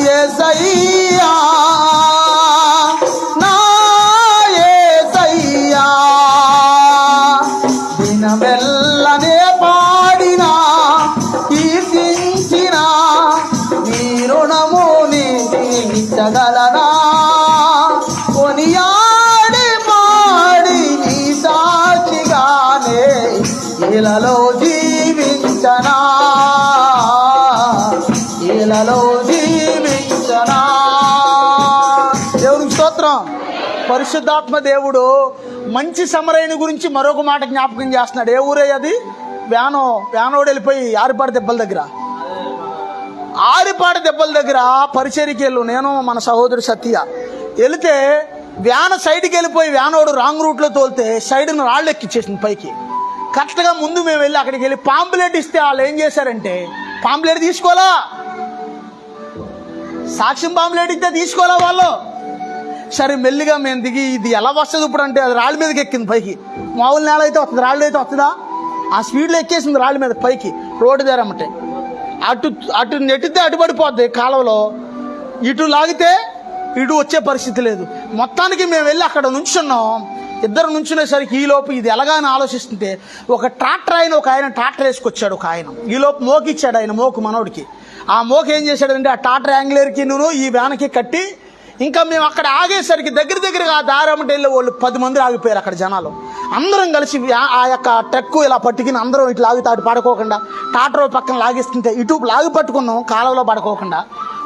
యేసయ్యా నా యేసయ్యా దినమెల్లనే పాడినా కీర్తించినా నీ రుణము నీ తీర్చగలనా కొనియాడి పాడి నీ సాక్షిగానే ఇలలో జీవించనా ఇలలో జీవించనా. దేవునికి స్తోత్రం. పరిశుద్ధాత్మ దేవుడు మంచి సమరయుని గురించి మరొక మాట జ్ఞాపకం చేస్తున్నాడు. ఏ ఊరే అది? వ్యానోడు వెళ్ళిపోయి ఆరిపాడు దెబ్బల దగ్గర పరిచర్యకి వెళ్ళు. నేను మన సహోదరుడు సత్య వెళితే వ్యాన సైడ్కి వెళ్ళిపోయి వ్యానోడు రాంగ్ రూట్లో తోలితే సైడ్ను రాళ్ళు ఎక్కిచ్చేసింది పైకి. కరెక్ట్గా ముందు మేము వెళ్ళి అక్కడికి వెళ్ళి పాంప్లెట్ ఇస్తే వాళ్ళు ఏం చేశారంటే పాంప్లెట్ తీసుకోవాలా, సాక్ష్యం పాంప్లెట్ ఇస్తే తీసుకోవాలా వాళ్ళు. సరే మెల్లిగా మేము దిగి ఇది ఎలా వస్తుంది ఇప్పుడు అంటే అది రాళ్ళ మీదకి ఎక్కింది పైకి. మామూలు నేల అయితే వస్తుంది, రాళ్ళు అయితే వస్తుందా? ఆ స్పీడ్లో ఎక్కేసింది రాళ్ళ మీద పైకి. రోడ్డు దగ్గరమ్మంటే అటు నెట్టితే అటు పడిపోద్ది కాలువలో, ఇటు లాగితే ఇటు వచ్చే పరిస్థితి లేదు. మొత్తానికి మేము వెళ్ళి అక్కడ నుంచున్నాం. ఇద్దరు నుంచునేసరికి ఈలోపు ఇది ఎలాగా అని ఆలోచిస్తుంటే ఒక ట్రాక్టర్ ఒక ఆయన ట్రాక్టర్ వేసుకొచ్చాడు. ఒక ఆయన ఈలోపు మోకిచ్చాడు. ఆయన మోకు మనోడికి. ఆ మోకు ఏం చేశాడంటే ఆ ట్రాక్టర్ యాంగిలేర్కి ఈ వ్యాన్కి కట్టి ఇంకా మేము అక్కడ ఆగేసరికి దగ్గరగా ఆ దారమ్మటి వెళ్ళే వాళ్ళు 10 మంది ఆగిపోయారు. అక్కడ జనాలు అందరం కలిసి ఆ యొక్క ట్రక్కు ఇలా పట్టుకుని అందరం ఇటు లాగితే అటు పడుకోకుండా ట్రాక్టర్ పక్కన లాగిస్తుంటే ఇటు లాగి పట్టుకున్నాం కాలంలో పడుకోకుండా.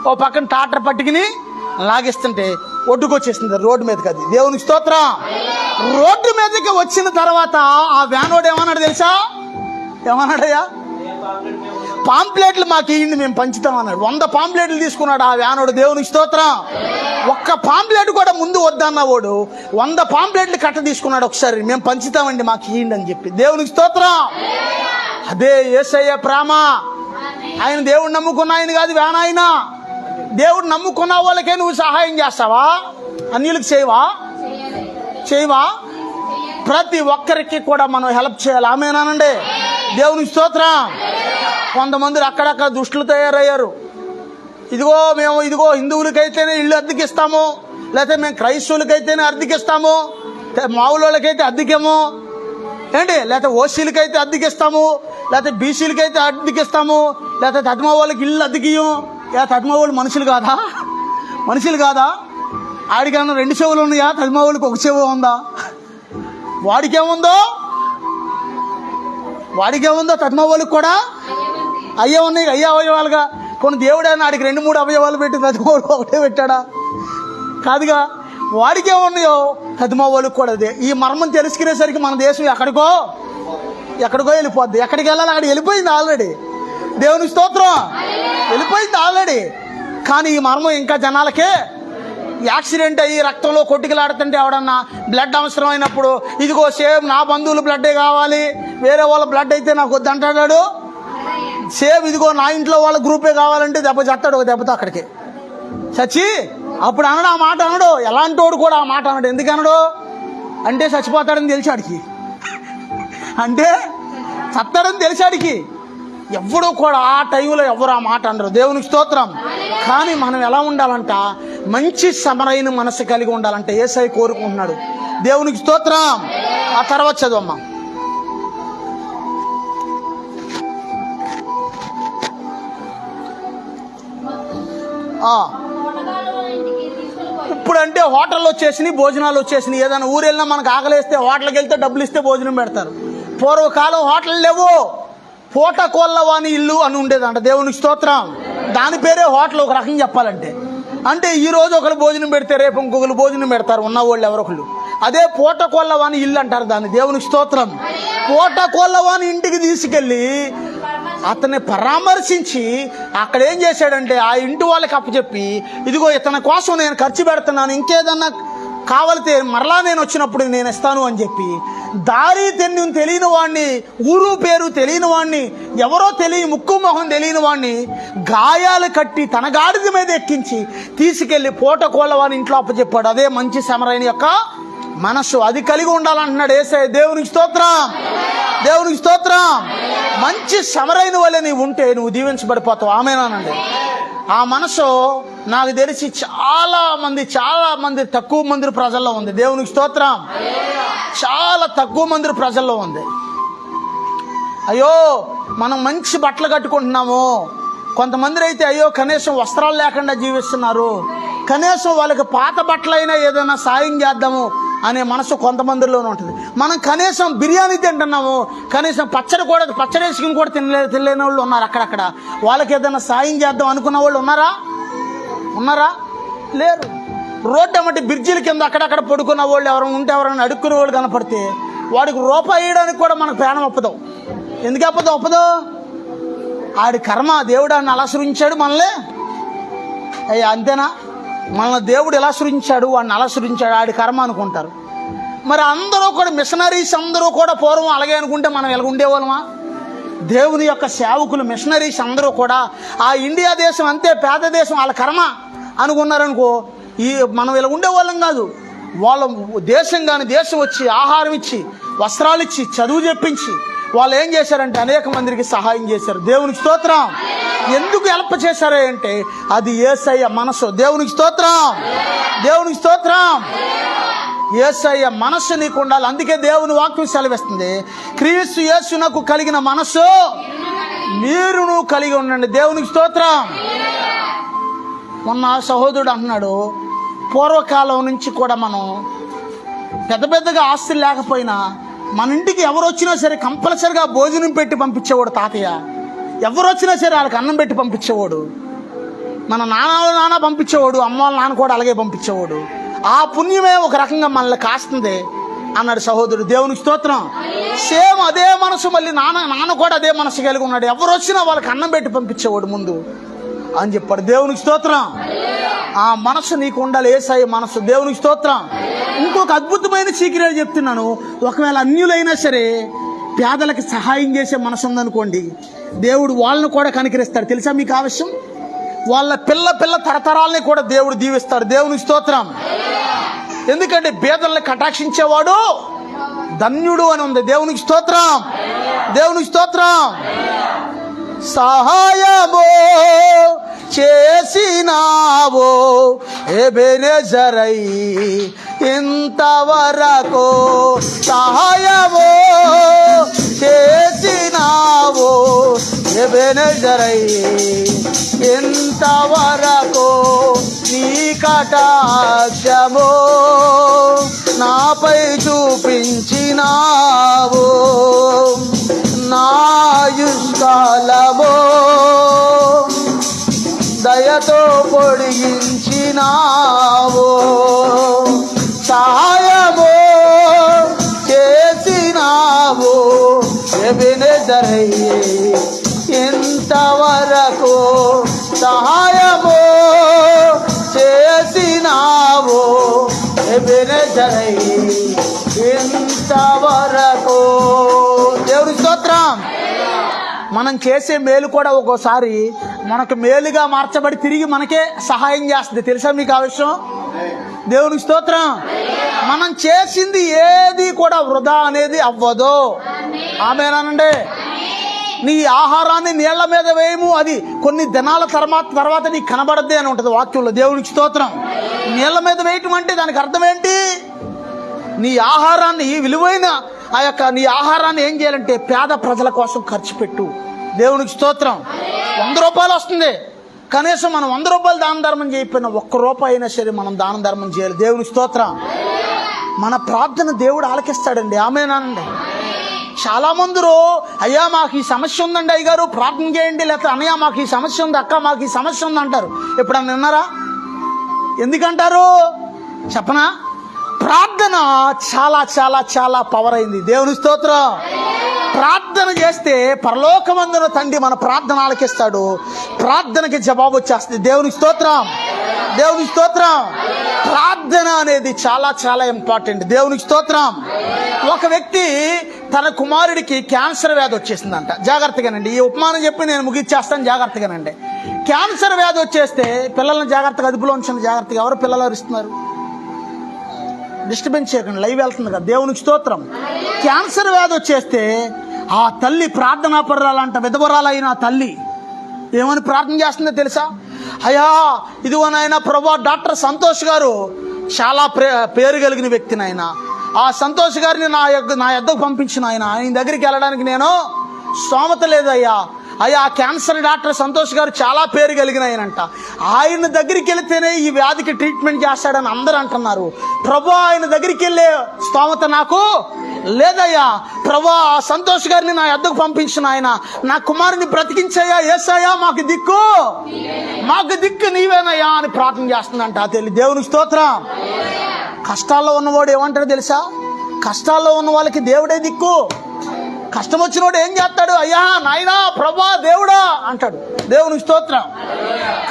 ఓ పక్కన ట్రాక్టర్ పట్టుకుని లాగిస్తుంటే ఒడ్డుకొచ్చేసింది రోడ్డు మీదకి. అది దేవునికి స్తోత్రం. రోడ్డు మీదకి వచ్చిన తర్వాత ఆ వ్యానోడు ఏమన్నాడు తెలుసా? ఏమన్నాడయ్యా? పాంప్లెట్లు మాకు ఇయ్యండి మేము పంచుతాం అన్నాడు. 100 పాంప్లెట్లు తీసుకున్నాడు ఆ వ్యానోడు. దేవునికి స్తోత్రం. ఒక్క పాంప్లెట్ కూడా ముందు వద్దన్న వాడు 100 పాంప్లెట్లు కట్ట తీసుకున్నాడు. ఒకసారి మేము పంచుతామండి మాకు ఇయ్యండి అని చెప్పి. దేవునికి స్తోత్రం. అదే యేసయ్య ప్రేమ. ఆయన దేవుడు నమ్ముకున్న ఆయన కాదు వ్యాన్ ఆయన. దేవుడు నమ్ముకున్న వాళ్ళకే నువ్వు సహాయం చేస్తావా? అన్యులకు చేయవా? ప్రతి ఒక్కరికి కూడా మనం హెల్ప్ చేయాలి. ఆమేనానండి. దేవునికి స్తోత్రం. కొంతమంది అక్కడక్కడ దుష్టులు తయారయ్యారు. మేము హిందువులకైతేనే ఇల్లు అద్దెకిస్తాము, లేకపోతే మేము క్రైస్తవులకైతేనే అద్దెకిస్తాము, మావులకైతే అద్దెకేమో ఏంటి, లేకపోతే ఓసీలకైతే అద్దెకిస్తాము, లేకపోతే బీసీలకైతే అద్దెకిస్తాము, లేకపోతే తద్మా వాళ్ళకి ఇల్లు అద్దెకియం. తద్మా వాళ్ళు మనుషులు కాదా? ఆడికన్నా 2 చెవులు ఉన్నాయా? తద్మా వాళ్ళకి 1 చెవు ఉందా? వాడికేముందో తద్మా వాళ్ళకి కూడా అయ్యే ఉన్నాయి. అయ్యే అవయవాలుగా కొన్ని దేవుడైనా ఆడికి 2-3 అవయవాలు పెట్టి తద్మా వాళ్ళకి 1 పెట్టాడా? కాదుగా. వాడికేమున్నాయో తద్మా వాళ్ళకి కూడా అదే. ఈ మర్మం తెలుసుకునేసరికి మన దేశం ఎక్కడికో వెళ్ళిపోద్ది. ఎక్కడికి వెళ్ళాలి అక్కడికి వెళ్ళిపోయింది ఆల్రెడీ. దేవుని స్తోత్రం. వెళ్ళిపోయింది ఆల్రెడీ. కానీ ఈ మర్మం ఇంకా జనాలకే. యాక్సిడెంట్ అయ్యి రక్తంలో కొట్టుకులాడుతుంటే ఎవడన్నా బ్లడ్ అవసరం అయినప్పుడు ఇదిగో సేమ్ నా బంధువులు బ్లడ్డే కావాలి, వేరే వాళ్ళ బ్లడ్ అయితే నాకు వద్దంటాడు. సేమ్ ఇదిగో నా ఇంట్లో వాళ్ళ గ్రూపే కావాలంటే దెబ్బ చేస్తాడు. ఒక దెబ్బతో అక్కడికి చచ్చి అప్పుడు అనడు. ఆ మాట అనడు. ఎలాంటి వాడు కూడా ఆ మాట అనడు. ఎందుకు అనడు అంటే చచ్చిపోతాడని తెలిసాడికి, అంటే చస్తాడని తెలిసాడికి. ఎవడు కూడా ఆ టైంలో ఎవరు ఆ మాట అనరు. దేవునికి స్తోత్రం. కానీ మనం ఎలా ఉండాలంట? మంచి సమరైన మనసు కలిగి ఉండాలంటే యేసయ్య కోరుకుంటున్నాడు. దేవునికి స్తోత్రం. ఆ తర్వాత చదవమ్మా. ఇప్పుడంటే హోటల్లో వచ్చేసినాయి, భోజనాలు వచ్చేసినాయి. ఏదైనా ఊరు వెళ్ళినా మనకు ఆకలిస్తే హోటల్కి వెళ్తే డబ్బులు ఇస్తే భోజనం పెడతారు. పూర్వకాలం హోటల్ లేవు. పూట కోళ్ళవాని ఇల్లు అని ఉండేదంట. దేవునికి స్తోత్రం. దాని పేరే హోటల్ ఒక రకంగా చెప్పాలంటే. అంటే ఈ రోజు ఒకరు భోజనం పెడితే రేపు ఇంకొకరు భోజనం పెడతారు ఉన్నవాళ్ళు ఎవరొకళ్ళు. అదే పూట కోళ్ళవాని ఇల్లు అంటారు దాన్ని. దేవునికి స్తోత్రం. పూట కోళ్ళవాని ఇంటికి తీసుకెళ్ళి అతన్ని పరామర్శించి అక్కడ ఏం చేశాడంటే ఆ ఇంటి వాళ్ళకి అప్పచెప్పి ఇదిగో ఇతని కోసం నేను ఖర్చు పెడుతున్నాను, ఇంకేదన్నా కావాలితే మరలా నేను వచ్చినప్పుడు నేను ఇస్తాను అని చెప్పి దారి తెలియని వాడిని, ఊరు పేరు తెలియని వాడిని, ఎవరో ముక్కు మొహం తెలియని వాడిని గాయాలు కట్టి తన గాడిద మీద ఎక్కించి తీసుకెళ్లి పూట కోళ్ళవాని ఇంట్లో అప్పచెప్పాడు. అదే మంచి సమరైన యొక్క మనస్సు. అది కలిగి ఉండాలంటున్నాడు యేసయ్య. దేవునికి స్తోత్రం. దేవునికి స్తోత్రం. మంచి సమరైన వల్లే నీవు ఉంటే నువ్వు దీవించబడిపోతావు. ఆమేనానండి. ఆ మనసు నాకు తెలిసి చాలా మంది తక్కువ మంది ప్రజల్లో ఉంది. దేవునికి స్తోత్రం. చాలా తక్కువ మంది ప్రజల్లో ఉంది. అయ్యో మనం మంచి బట్టలు కట్టుకుంటున్నాము, కొంతమంది అయితే అయ్యో కనీసం వస్త్రాలు లేకుండా జీవిస్తున్నారు, కనీసం వాళ్ళకి పాత బట్టలైనా ఏదైనా సాయం చేద్దాము అనే మనసు కొంతమందిలోనే ఉంటుంది. మనం కనీసం బిర్యానీ తింటున్నాము, కనీసం పచ్చడి వేసుకుని కూడా తినలేని వాళ్ళు ఉన్నారు అక్కడక్కడ. వాళ్ళకి ఏదైనా సాయం చేద్దాం అనుకున్న వాళ్ళు ఉన్నారా? లేరు. రోడ్డు అమ్మటి బ్రిడ్జిల కింద అక్కడక్కడ పడుకున్న వాళ్ళు ఎవరైనా అడుక్కునే వాళ్ళు కనపడితే వాడికి రూపాయి వేయడానికి కూడా మనకు ప్రాణం ఒప్పదు. ఎందుకు ఒప్పదు? ఆడి కర్మ, దేవుడు ఆయన అలా సృజించాడు మనల్ని. అయ్యా అంతేనా? మనల్ని దేవుడు ఎలా సృజించాడు, వాడిని అలా సృజించాడు, ఆడి కర్మ అనుకుంటారు. మరి అందరూ కూడా మిషనరీస్ అందరూ కూడా పూర్వం అలాగే అనుకుంటే మనం ఎలా ఉండేవాళ్ళమా? దేవుని యొక్క సేవకులు మిషనరీస్ అందరూ కూడా ఆ ఇండియా దేశం అంతే పేద దేశం, వాళ్ళ కర్మ అనుకున్నారనుకో, మనం ఇలా ఉండేవాళ్ళం కాదు. వాళ్ళ దేశం వచ్చి ఆహారం ఇచ్చి వస్త్రాలు ఇచ్చి చదువు చెప్పించి వాళ్ళు ఏం చేశారంటే అనేక మందికి సహాయం చేశారు. దేవునికి స్తోత్రం. ఎందుకు హెల్ప్ చేశారు అంటే అది యేసయ్య మనసు. దేవునికి స్తోత్రం. యేసయ్య మనస్సు నీకు ఉండాలి. అందుకే దేవుని వాక్యం సెలవిస్తుంది, క్రీస్తు యేసునకు కలిగిన మనస్సు మీరును కలిగి ఉండండి. దేవునికి స్తోత్రం. మొన్న సహోదరుడు అంటున్నాడు, పూర్వకాలం నుంచి కూడా మనం పెద్దగా ఆస్తులు లేకపోయినా మన ఇంటికి ఎవరు వచ్చినా సరే కంపల్సరిగా భోజనం పెట్టి పంపించేవాడు తాతయ్య. ఎవరు వచ్చినా సరే వాళ్ళకి అన్నం పెట్టి పంపించేవాడు. మన నాన్న పంపించేవాడు, అమ్మ వాళ్ళ నాన్న కూడా అలాగే పంపించేవాడు. ఆ పుణ్యమే ఒక రకంగా మనల్ని కాస్తుంది అన్నాడు సహోదరుడు. దేవునికి స్తోత్రం. సేమ్ అదే మనసు మళ్ళీ నాన్న కూడా అదే మనసు కలిగి ఉన్నాడు. ఎవరు వచ్చినా వాళ్ళకి అన్నం పెట్టి పంపించేవాడు ముందు అని చెప్పాడు. దేవునికి స్తోత్రం. ఆ మనసు నీకు ఉండాలి, యేసయ్య మనసు. దేవునికి స్తోత్రం. ఇంకొక అద్భుతమైన సీక్రెట్ చెప్తున్నాను. ఒకవేళ అన్యులైనా సరే పేదలకు సహాయం చేసే మనసు ఉందనుకోండి, దేవుడు వాళ్ళని కూడా కనికరిస్తాడు. తెలుసా మీకు ఆ విషయం? వాళ్ళ పిల్ల తరతరాలని కూడా దేవుడు దీవిస్తాడు. దేవునికి స్తోత్రం. ఎందుకంటే పేదల్ని కటాక్షించేవాడు ధన్యుడు అని ఉంది. దేవునికి స్తోత్రం. సహాయమో చేసినావో ఎబెనెజరై ఇంతవరకు, సహాయమో చేసినావో ఎబెనెజరై ఇంతవరకు, నీ కటాక్షమో నాపై చూపించినావో, నాయుష్కాలమో దయతో పొడిగించినావో, సహాయమో చేసినావో ఎబెనెజరై ఇంతవరకు, సహాయమో చేసినావో ఎబెనెజరై ఇంతవరకు. దేవుని స్తోత్రం. మనం చేసే మేలు కూడా ఒక్కోసారి మనకు మేలుగా మార్చబడి తిరిగి మనకే సహాయం చేస్తుంది. తెలుసా మీకు ఆ విషయం? దేవునికి స్తోత్రం. మనం చేసింది ఏది కూడా వృధా అనేది అవ్వదు. ఆమేనండి. నీ ఆహారాన్ని నీళ్ల మీద వేయము, అది కొన్ని దినాల తర్వాత నీకు కనబడద్ది అని ఉంటుంది వాక్యంలో. దేవునికి స్తోత్రం. నీళ్ల మీద వేయటం అంటే దానికి అర్థం ఏంటి? నీ ఆహారాన్ని విలువైన నీ ఆహారాన్ని ఏం చేయాలంటే పేద ప్రజల కోసం ఖర్చు పెట్టు. దేవునికి స్తోత్రం. 100 రూపాయలు వస్తుంది, కనీసం మనం 100 రూపాయలు దాన ధర్మం చేయకపోయినా 1 రూపాయి అయినా సరే మనం దాన ధర్మం చేయాలి. దేవునికి స్తోత్రం. మన ప్రార్థన దేవుడు ఆలకిస్తాడండి. ఆమేనండి. చాలా మందిరు అయ్యా మాకు ఈ సమస్య ఉందండి అయ్యగారు ప్రార్థన చేయండి, లేకపోతే అన్నయ్య మాకు ఈ సమస్య ఉంది, అక్క మాకు ఈ సమస్య ఉంది అంటారు. ఎప్పుడన్నా విన్నారా? ఎందుకంటారు చెప్పనా? ప్రార్థన చాలా చాలా చాలా పవర్ అయింది. దేవుని స్తోత్రం. ప్రార్థన చేస్తే పరలోకమందున తండ్రి మన ప్రార్థన ఆలకిస్తాడు, ప్రార్థనకి జవాబు వచ్చేస్తుంది. దేవుని స్తోత్రం. ప్రార్థన అనేది చాలా చాలా ఇంపార్టెంట్. దేవునికి స్తోత్రం. ఒక వ్యక్తి తన కుమారుడికి క్యాన్సర్ వ్యాధి వచ్చేసిందంట. జాగ్రత్తగానండి, ఈ ఉపమానం చెప్పి నేను ముగిచ్చేస్తాను. జాగ్రత్తగానండి. క్యాన్సర్ వ్యాధి వచ్చేస్తే పిల్లల్ని జాగ్రత్తగా అదుపులో ఉంచండి. జాగ్రత్తగా. ఎవరు పిల్లలు అరుస్తున్నారు? డిస్టర్బెన్స్ చేయకండి, లైవ్ వెళ్తుంది కదా. దేవునికి స్తోత్రం. క్యాన్సర్ వ్యాధి వచ్చేస్తే ఆ తల్లి ప్రార్థనాపరురాలంట, విధవరాలైన ఆ తల్లి ఏమని ప్రార్థన చేస్తుందో తెలుసా? అయ్యా ఇదిగో నాయన ప్రభా, డాక్టర్ సంతోష్ గారు చాలా పేరు కలిగిన వ్యక్తి నాయన, ఆ సంతోష్ గారిని నా యొద్దకు పంపించిన ఆయన దగ్గరికి వెళ్ళడానికి నేను స్తోమత లేదయ్యా. అయ్యా క్యాన్సర్ డాక్టర్ సంతోష్ గారు చాలా పేరు కలిగిన ఆయనంట, ఆయన దగ్గరికి వెళితేనే ఈ వ్యాధికి ట్రీట్మెంట్ చేస్తాడని అందరూ అంటున్నారు. ప్రభా ఆయన దగ్గరికి వెళ్ళే స్తోమత నాకు లేదయ్యా. ప్రభా సంతోష్ గారిని నా యొద్దకు పంపించిన ఆయన, నా కుమారుని బ్రతికించయ్యా, యేసయ్యా మాకు దిక్కు నీవేనయ్యా అని ప్రార్థన చేస్తుందంట ఆ తల్లి. దేవునికి స్తోత్రం. కష్టాల్లో ఉన్నవాడు ఏమంటాడు తెలుసా? కష్టాల్లో ఉన్న వాళ్ళకి దేవుడే దిక్కు. కష్టం వచ్చినోడు ఏం చేస్తాడు? అయ్యా నాయనా ప్రభా దేవుడా అంటాడు. దేవునికి స్తోత్రం.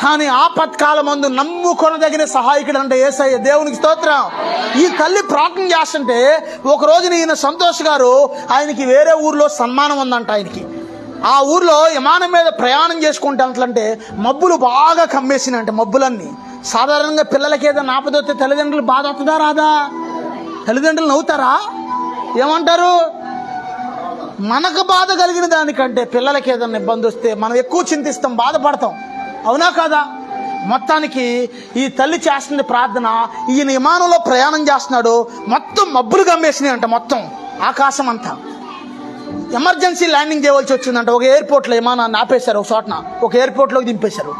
కానీ ఆపత్కాలమందు నమ్ముకొనదగిన సహాయకుడు అంటే యేసయ్య. దేవునికి స్తోత్రం. ఈ తల్లి ప్రార్థన చేస్తుంటే ఒక రోజున ఈయన సంతోష్ గారు, ఆయనకి వేరే ఊర్లో సన్మానం ఉందంట. ఆయనకి ఆ ఊర్లో విమానం మీద ప్రయాణం చేసుకుంటే అంట్లంటే మబ్బులు బాగా కమ్మేసినంటే, మబ్బులన్నీ. సాధారణంగా పిల్లలకి ఏదైనా ఆపదొస్తే తల్లిదండ్రులు బాధ అవుతుందా రాదా? తల్లిదండ్రులు నవ్వుతారా? ఏమంటారు? మనకు బాధ కలిగిన దానికంటే పిల్లలకి ఏదైనా ఇబ్బంది వస్తే మనం ఎక్కువ చింతిస్తాం, బాధపడతాం. అవునా కాదా? మొత్తానికి ఈ తల్లి చేస్తుంది ప్రార్థన. ఈయన విమానంలో ప్రయాణం చేస్తున్నాడు, మొత్తం మబ్బులు కమ్మేసినాయి అంట, మొత్తం ఆకాశం అంతా. ఎమర్జెన్సీ ల్యాండింగ్ చేయవలసి వచ్చిందంట. ఒక ఎయిర్పోర్ట్లో విమానాన్ని ఆపేశారు, ఒక చోటన ఒక ఎయిర్పోర్ట్లోకి దింపేశారు.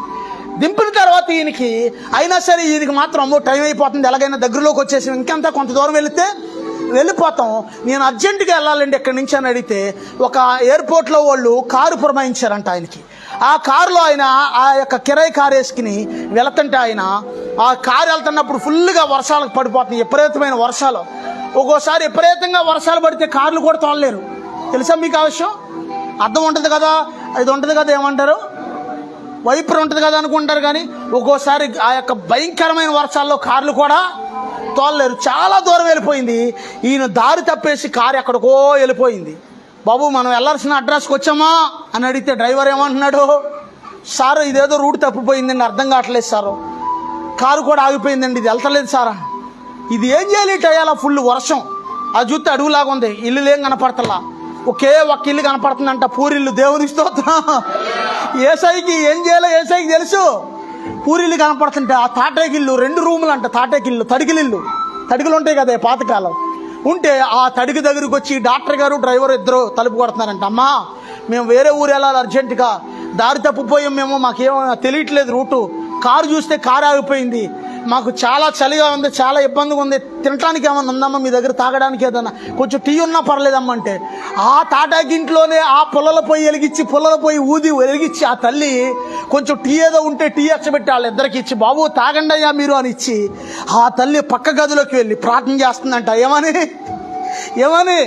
దింపిన తర్వాత ఈయనకి అయినా సరే ఈయనకి మాత్రం అమ్మో టైం అయిపోతుంది, ఎలాగైనా దగ్గరలోకి వచ్చేసి ఇంకెంత కొంత దూరం వెళ్ళిపోతాం, నేను అర్జెంటుగా వెళ్ళాలండి ఎక్కడి నుంచి అని అడిగితే ఒక ఎయిర్పోర్ట్లో వాళ్ళు కారు పురమాయించారంట ఆయనకి. ఆ కారులో ఆయన ఆ యొక్క కిరాయి కారు వేసుకుని వెళుతుంటే ఆయన ఆ కారు వెళ్తున్నప్పుడు ఫుల్గా వర్షాలకు పడిపోతుంది, విపరీతమైన వర్షాలు. ఒక్కోసారి విపరీతంగా వర్షాలు పడితే కార్లు కూడా తోలలేరు. తెలుసా మీకు ఆ విషయం? అర్థం ఉంటుంది కదా, ఇది ఉంటుంది కదా, ఏమంటారు వైపర్ ఉంటుంది కదా అనుకుంటారు. కానీ ఒక్కోసారి ఆ యొక్క భయంకరమైన వర్షాల్లో కార్లు కూడా తోలలేరు. చాలా దూరం వెళ్ళిపోయింది. ఈయన దారి తప్పేసి కారు ఎక్కడికో వెళ్ళిపోయింది. బాబు మనం వెళ్ళాల్సిన అడ్రస్కి వచ్చామా అని అడిగితే డ్రైవర్ ఏమంటున్నాడు? సార్ ఇదేదో రూట్ తప్పిపోయిందండి, అర్థం కావట్లేదు సారు, కారు కూడా ఆగిపోయిందండి, ఇది వెళ్తలేదు సార్. ఇది ఏం చేయాలి టయాల ఫుల్ వర్షం, అది చూస్తే అడుగులాగా ఉంది, ఇల్లు ఏం కనపడతలా, ఒకే ఒక్క ఇల్లు కనపడుతుందంట, పూరిల్లు. దేవునికి స్తోత్రం. ఏసైకి ఏం చేయాలో ఏసైకి తెలుసు. పూరిల్లు కనపడుతుంటే ఆ తాటేకిల్లు 2 రూములు అంట, తాటేకిల్లు తడికలు ఉంటాయి కదా పాతకాలం ఉంటే, ఆ తడికి దగ్గరికి వచ్చి డాక్టర్ గారు డ్రైవర్ ఇద్దరు తలుపు కొడుతున్నారంట. అమ్మా మేము వేరే ఊరు వెళ్ళాలి అర్జెంటుగా, దారి తప్పిపోయాం మేము, మాకేమో తెలియట్లేదు రూటు, కారు చూస్తే కారు ఆగిపోయింది, మాకు చాలా చలిగా ఉంది, చాలా ఇబ్బందిగా ఉంది, తినడానికి ఏమన్నా ఉందమ్మా మీ దగ్గర, తాగడానికి ఏదన్నా కొంచెం టీ ఉన్నా పర్లేదమ్మా అంటే, ఆ తాటాకింట్లోనే ఆ పుల్లల పొయ్యి ఊది వెలిగించి ఆ తల్లి కొంచెం టీ ఏదో ఉంటే టీ ఎచ్చబెట్టి వాళ్ళిద్దరికి ఇచ్చి, బాబు తాగండి అయ్యా మీరు అని ఇచ్చి, ఆ తల్లి పక్క గదిలోకి వెళ్ళి ప్రార్థన చేస్తుందంట. ఏమని?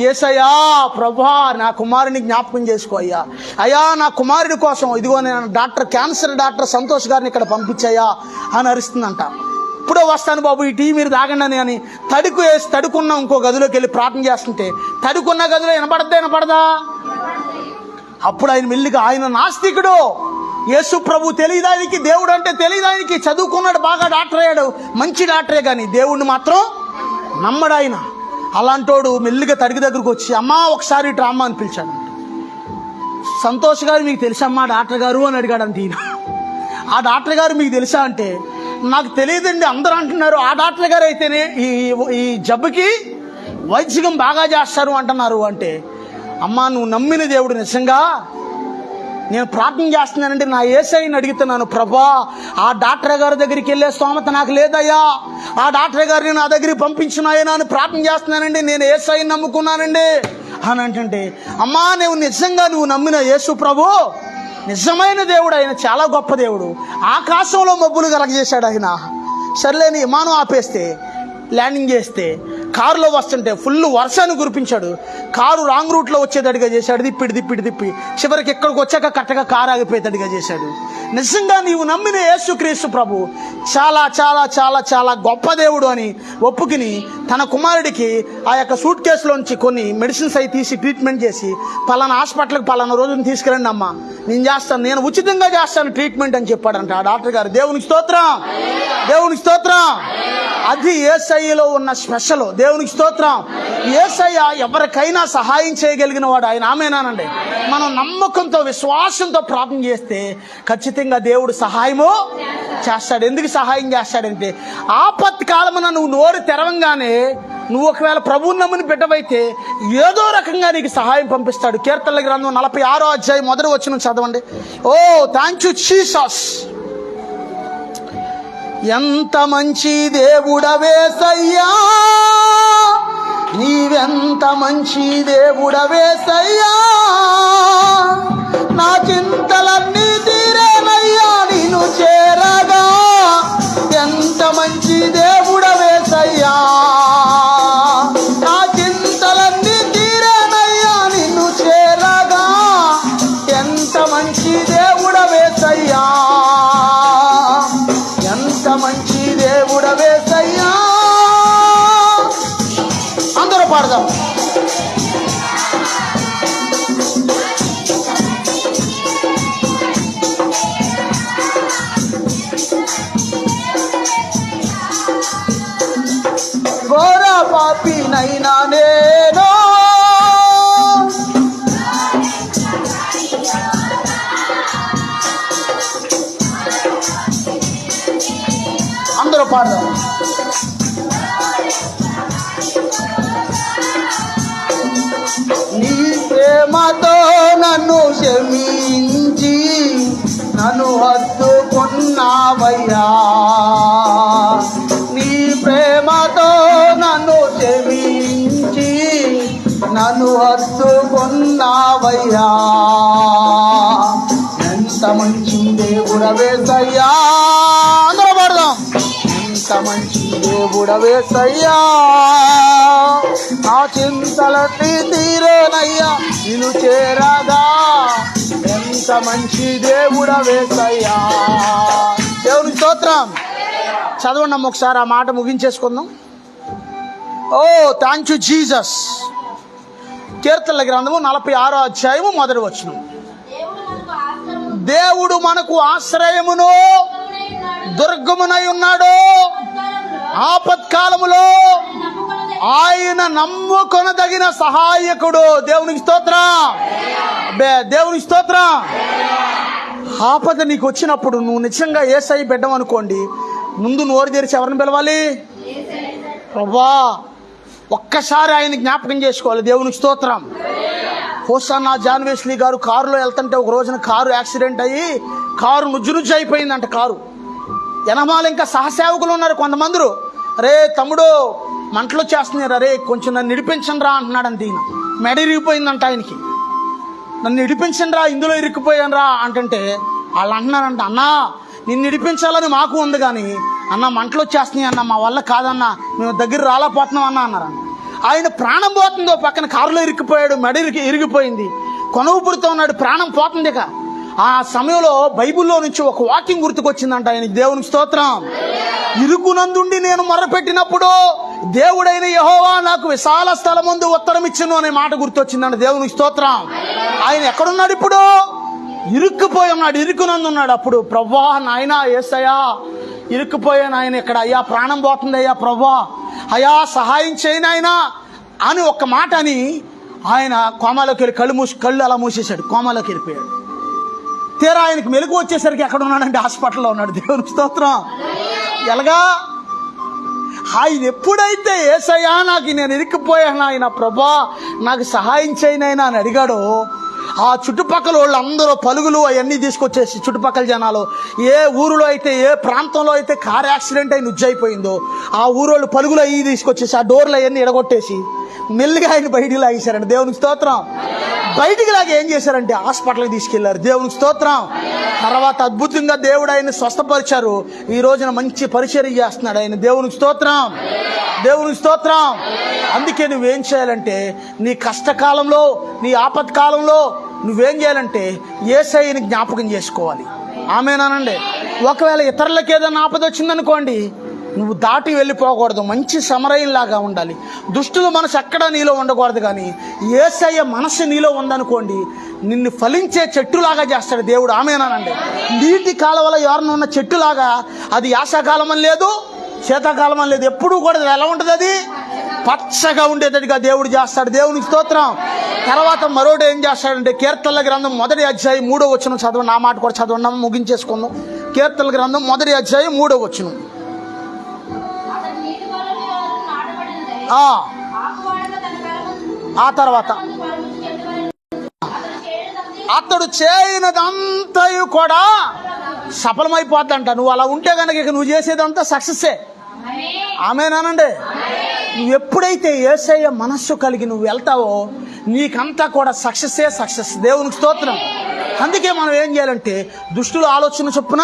యేసయ్యా ప్రభా నా కుమారుని జ్ఞాపకం చేసుకో అయ్యా, అయ్యా నా కుమారుడి కోసం ఇదిగో నేను క్యాన్సర్ డాక్టర్ సంతోష్ గారిని ఇక్కడ పంపించాయా అని అరుస్తుందంట. ఇప్పుడే వస్తాను బాబు, ఈ టీ మీరు తాగండి అని తడుకున్న ఇంకో గదిలోకి వెళ్ళి ప్రార్థన చేస్తుంటే, తడుకున్న గదిలో వినపడదా? అప్పుడు ఆయన మెల్లిగా, ఆయన నాస్తికుడు, యేసు ప్రభు తెలియదానికి, దేవుడు అంటే తెలియదానికి, చదువుకున్నాడు, బాగా డాక్టర్ అయ్యాడు, మంచి డాక్టరే, కానీ దేవుడిని మాత్రం నమ్మడు ఆయన. అలాంటోడు మెల్లిగా తడికి దగ్గరకు వచ్చి, అమ్మా ఒకసారి ఇటు అమ్మ అని పిలిచాడు. సంతోష్ గారు మీకు తెలుసమ్మా డాక్టర్ గారు అని అడిగాడు అంతే. ఆ డాక్టర్ గారు మీకు తెలుసా అంటే, నాకు తెలియదండి అందరూ అంటున్నారు, ఆ డాక్టర్ గారు అయితేనే ఈ జబ్బుకి వైద్యం బాగా చేస్తారు అంటున్నారు అంటే, అమ్మా నువ్వు నమ్మిన దేవుడు నిజంగా నేను ప్రార్థన చేస్తున్నానంటే నా యేసయ్యని అడుగుతున్నాను, ప్రభా ఆ డాక్టర్ గారి దగ్గరికి వెళ్ళే స్తోమత నాకు లేదయ్యా, ఆ డాక్టర్ గారిని నా దగ్గరికి పంపించున్నాయనా అని ప్రార్థన చేస్తున్నానండి, నేను యేసయ్యని నమ్ముకున్నానండి అని అంటే, అమ్మా నువ్వు నమ్మిన యేసు ప్రభు నిజమైన దేవుడు, ఆయన చాలా గొప్ప దేవుడు, ఆకాశంలో మబ్బులు కలగజేశాడు ఆయన. సర్లేని విమానం ఆపేస్తే ల్యాండింగ్ చేస్తే కారులో వస్తుంటే ఫుల్ వర్షాన్ని కురిపించాడు, కారు రాంగ్ రూట్లో వచ్చేటట్టుగా చేశాడు, తిప్పి చివరికి ఇక్కడికి వచ్చాక కరెక్ట్గా కారు ఆగిపోయేటట్టుగా చేశాడు. నిజంగా నీవు నమ్మిన యేసుక్రీస్తు ప్రభు చాలా చాలా చాలా చాలా గొప్ప దేవుడు అని ఒప్పుకుని తన కుమారుడికి ఆ యొక్క సూట్ కేసులోంచి కొన్ని మెడిసిన్స్ అవి తీసి ట్రీట్మెంట్ చేసి, పలానా హాస్పిటల్కి పలానా రోజున తీసుకురండి అమ్మా, నేను ఉచితంగా చేస్తాను ట్రీట్మెంట్ అని చెప్పాడంట ఆ డాక్టర్ గారు. దేవునికి స్తోత్రం. అది యేసయ్యలో ఉన్న స్పెషల్. దేవునికి స్తోత్రం. యేసయ్య ఎవరికైనా సహాయం చేయగలిగిన వాడు ఆయన. ఆమేనానండి. మనం నమ్మకంతో విశ్వాసంతో ప్రార్థన చేస్తే ఖచ్చితంగా ఖచ్చితంగా దేవుడు సహాయము చేస్తాడు. ఎందుకు సహాయం చేస్తాడంటే ఆపత్ కాలమున నువ్వు నోరు తెరవంగానే నువ్వు ఒకవేళ ప్రభువుని నమ్మిన బిడ్డవైతే ఏదో రకంగా నీకు సహాయం పంపిస్తాడు. కీర్తనల గ్రంథం 46వ అధ్యాయం 1వ వచనం చదవండి. ఓ థ్యాంక్ యూ జీసస్. ఎంత మంచి దేవుడవేసయ్యా, నీవెంత మంచి దేవుడవేసయ్యా, నా చింతలన్నీ తీరేనయ్యా నిన్ను చేరగా. ఎంత మంచి దేవుడవేసయ్యా, నా చింతలన్నీ తీరేనయ్యా నిన్ను చేరగా. ఎంత మంచి దేవుడవేసయ్యా, ఎంత మంచి దేవుడవేసయ్యా. అందరూ పాడదాం. ఘోర పాపినైనా నేను, అందరూ పాడదాం. నీ ప్రేమతో నన్ను క్షమించి నన్ను హత్తుకున్నావయ్యా, నీ ప్రేమతో నన్ను క్షమించి నన్ను హత్తుకున్నావయ్యా. ఎంత మంచి దేవుడవేసయ్యా. అందరూ పాడదాం. ఎంత మంచి దేవుడవేసయ్యా, నా చింతలన్నీ తీరేనయ్యా నిన్ను చేరగా. ఎంత మంచి దేవుడవేసయ్యా. దేవుని స్తోత్రం. చదవండి అమ్మ ఒకసారి ఆ మాట ముగించేసుకుందాం. ఓ థ్యాంక్ యూ జీసస్. కీర్తనల గ్రంథము 46వ అధ్యాయము 1వ వచనం. దేవుడు మనకు ఆశ్రయమును దుర్గమునై ఉన్నాడు. ఆపత్కాలములో ఆయన నమ్ముకొనదగిన సహాయకుడు. దేవునికి స్తోత్రం. దేవునికి స్తోత్రం. ఆపద నీకు వచ్చినప్పుడు నువ్వు నిజంగా యేసయ్య బిడ్డం అనుకోండి, ముందు నోరు తెరిచి ఎవరిని పిలవాలి? ప్రభువా. ఒక్కసారి ఆయన జ్ఞాపకం చేసుకోవాలి. దేవునికి స్తోత్రం. హోసన్నా జాన్ వెస్లీ గారు కారులో వెళ్తుంటే ఒక రోజున కారు యాక్సిడెంట్ అయ్యి కారు నుజ్జు అయిపోయిందంట. కారు ఎనమాలు ఇంకా సహసేవకులు ఉన్నారు కొంతమంది. రే తమ్ముడు మంటలు వచ్చేస్తున్నారు, రే కొంచెం నన్ను ఇడిపించండి రా అంటున్నాడంట. ఈయన మెడ ఇరిగిపోయిందంట ఆయనకి. నన్ను ఇడిపించండి రా, ఇందులో ఇరుక్కుపోయాను రా అంటుంటే వాళ్ళు అంటున్నారంట, అన్నా నిన్ను ఇడిపించాలని మాకు ఉంది కానీ అన్న మంటలు వచ్చేస్తున్నాయి అన్న, మా వల్ల కాదన్నా, మేము దగ్గర రాలేకపోతున్నాం అన్న అన్నారంట. ఆయన ప్రాణం పోతుందో పక్కన కారులో ఇరుక్కుపోయాడు, మెడ ఇరిగిపోయింది, కొనవుపుడుతూ ఉన్నాడు, ప్రాణం పోతుంది. ఇక ఆ సమయంలో బైబిల్లో నుంచి ఒక వాక్యం గుర్తుకొచ్చిందంట ఆయన. దేవునికి స్తోత్రం. ఇరుకునందుండి నేను మొర్రపెట్టినప్పుడు దేవుడైన యెహోవా నాకు విశాల స్థలం ముందు ఉత్తరం ఇచ్చును అనే మాట గుర్తొచ్చిందంట. దేవునికి స్తోత్రం. ఆయన ఎక్కడున్నాడు ఇప్పుడు? ఇరుక్కుపోయి ఉన్నాడు, ఇరుకునందున్నాడు. అప్పుడు ప్రభువా నాయనా యేసయ్యా ఇరుక్కుపోయాను ఆయన ఇక్కడ, అయ్యా ప్రాణం పోతుంది అయ్యా ప్రభువా, అయ్యా సహాయం చేయను ఆయన అని ఒక్క మాట అని ఆయన కోమాలోకి వెళ్ళి కళ్ళు అలా మూసేశాడు, కోమాలోకి వెళ్ళిపోయాడు. తీరా ఆయనకు మెలకు వచ్చేసరికి ఎక్కడ ఉన్నాడంటే హాస్పిటల్లో ఉన్నాడు. దేవునికి స్తోత్రం. ఎలాగా? ఆయన ఎప్పుడైతే యేసయ్యా నాకు నేను ఇరుక్కుపోయాను ఆయన ప్రభువా నాకు సహాయం చేయనైనా అని అడిగాడో, ఆ చుట్టుపక్కల వాళ్ళు అందరూ పలుగులు అవన్నీ తీసుకొచ్చేసి, చుట్టుపక్కల జనాలు ఏ ఊరిలో అయితే ఏ ప్రాంతంలో అయితే కార్ యాక్సిడెంట్ అయి నుజ్జైపోయిందో ఆ ఊరోళ్ళు పలుగులు అవి తీసుకొచ్చేసి ఆ డోర్లు అవన్నీ ఎడగొట్టేసి మెల్లిగా ఆయన బయటికి లాగేశారండి. దేవునికి స్తోత్రం. బయటికి లాగా ఏం చేశారంటే హాస్పిటల్కి తీసుకెళ్లారు. దేవునికి స్తోత్రం. తర్వాత అద్భుతంగా దేవుడు ఆయన స్వస్థపరిచారు. ఈ రోజున మంచి పరిచర్య చేస్తున్నాడు ఆయన. దేవునికి స్తోత్రం. దేవునికి స్తోత్రం. అందుకే నువ్వేం చేయాలంటే నీ కష్టకాలంలో నీ ఆపత్కాలంలో నువ్వేం చేయాలంటే యేసయ్యని జ్ఞాపకం చేసుకోవాలి. ఆమేనానండి. ఒకవేళ ఇతరులకు ఏదైనా ఆపద వచ్చిందనుకోండి, నువ్వు దాటి వెళ్ళిపోకూడదు, మంచి సమరయంలాగా ఉండాలి. దుష్టుల మనసు ఎక్కడా నీలో ఉండకూడదు. కానీ యేసయ్య మనసు నీలో ఉందనుకోండి, నిన్ను ఫలించే చెట్టులాగా చేస్తాడు దేవుడు. ఆమేనానండి. నీటి కాలువలో ఎవరన్నా ఉన్న చెట్టులాగా అది యాసకాలం అని లేదు, శీతాకాలం అని లేదు, ఎప్పుడూ కూడా ఎలా ఉంటుంది? అది పచ్చగా ఉండేటట్టుగా దేవుడు చేస్తాడు. దేవునికి స్తోత్రం. తర్వాత మరోడు ఏం చేస్తాడంటే కీర్తనల గ్రంథం 1వ అధ్యాయం 3వ వచనం చదవండి. ఆ మాట కూడా చదవండి, ముగించేసుకుందాం. కీర్తనల గ్రంథం 1వ అధ్యాయం 3వ వచనం. ఆ తర్వాత అతడు చేయనదంతయు కూడా సఫలమైపోద్దంట. నువ్వు అలా ఉంటే కనుక ఇక నువ్వు చేసేదంతా సక్సెస్సే. ఆమేనండి. నువ్వు ఎప్పుడైతే యేసయ్య మనస్సు కలిగి నువ్వు వెళ్తావో నీకంతా కూడా సక్సెస్సే సక్సెస్. దేవునికి స్తోత్రం. అందుకే మనం ఏం చేయాలంటే దుష్టుల ఆలోచన చొప్పున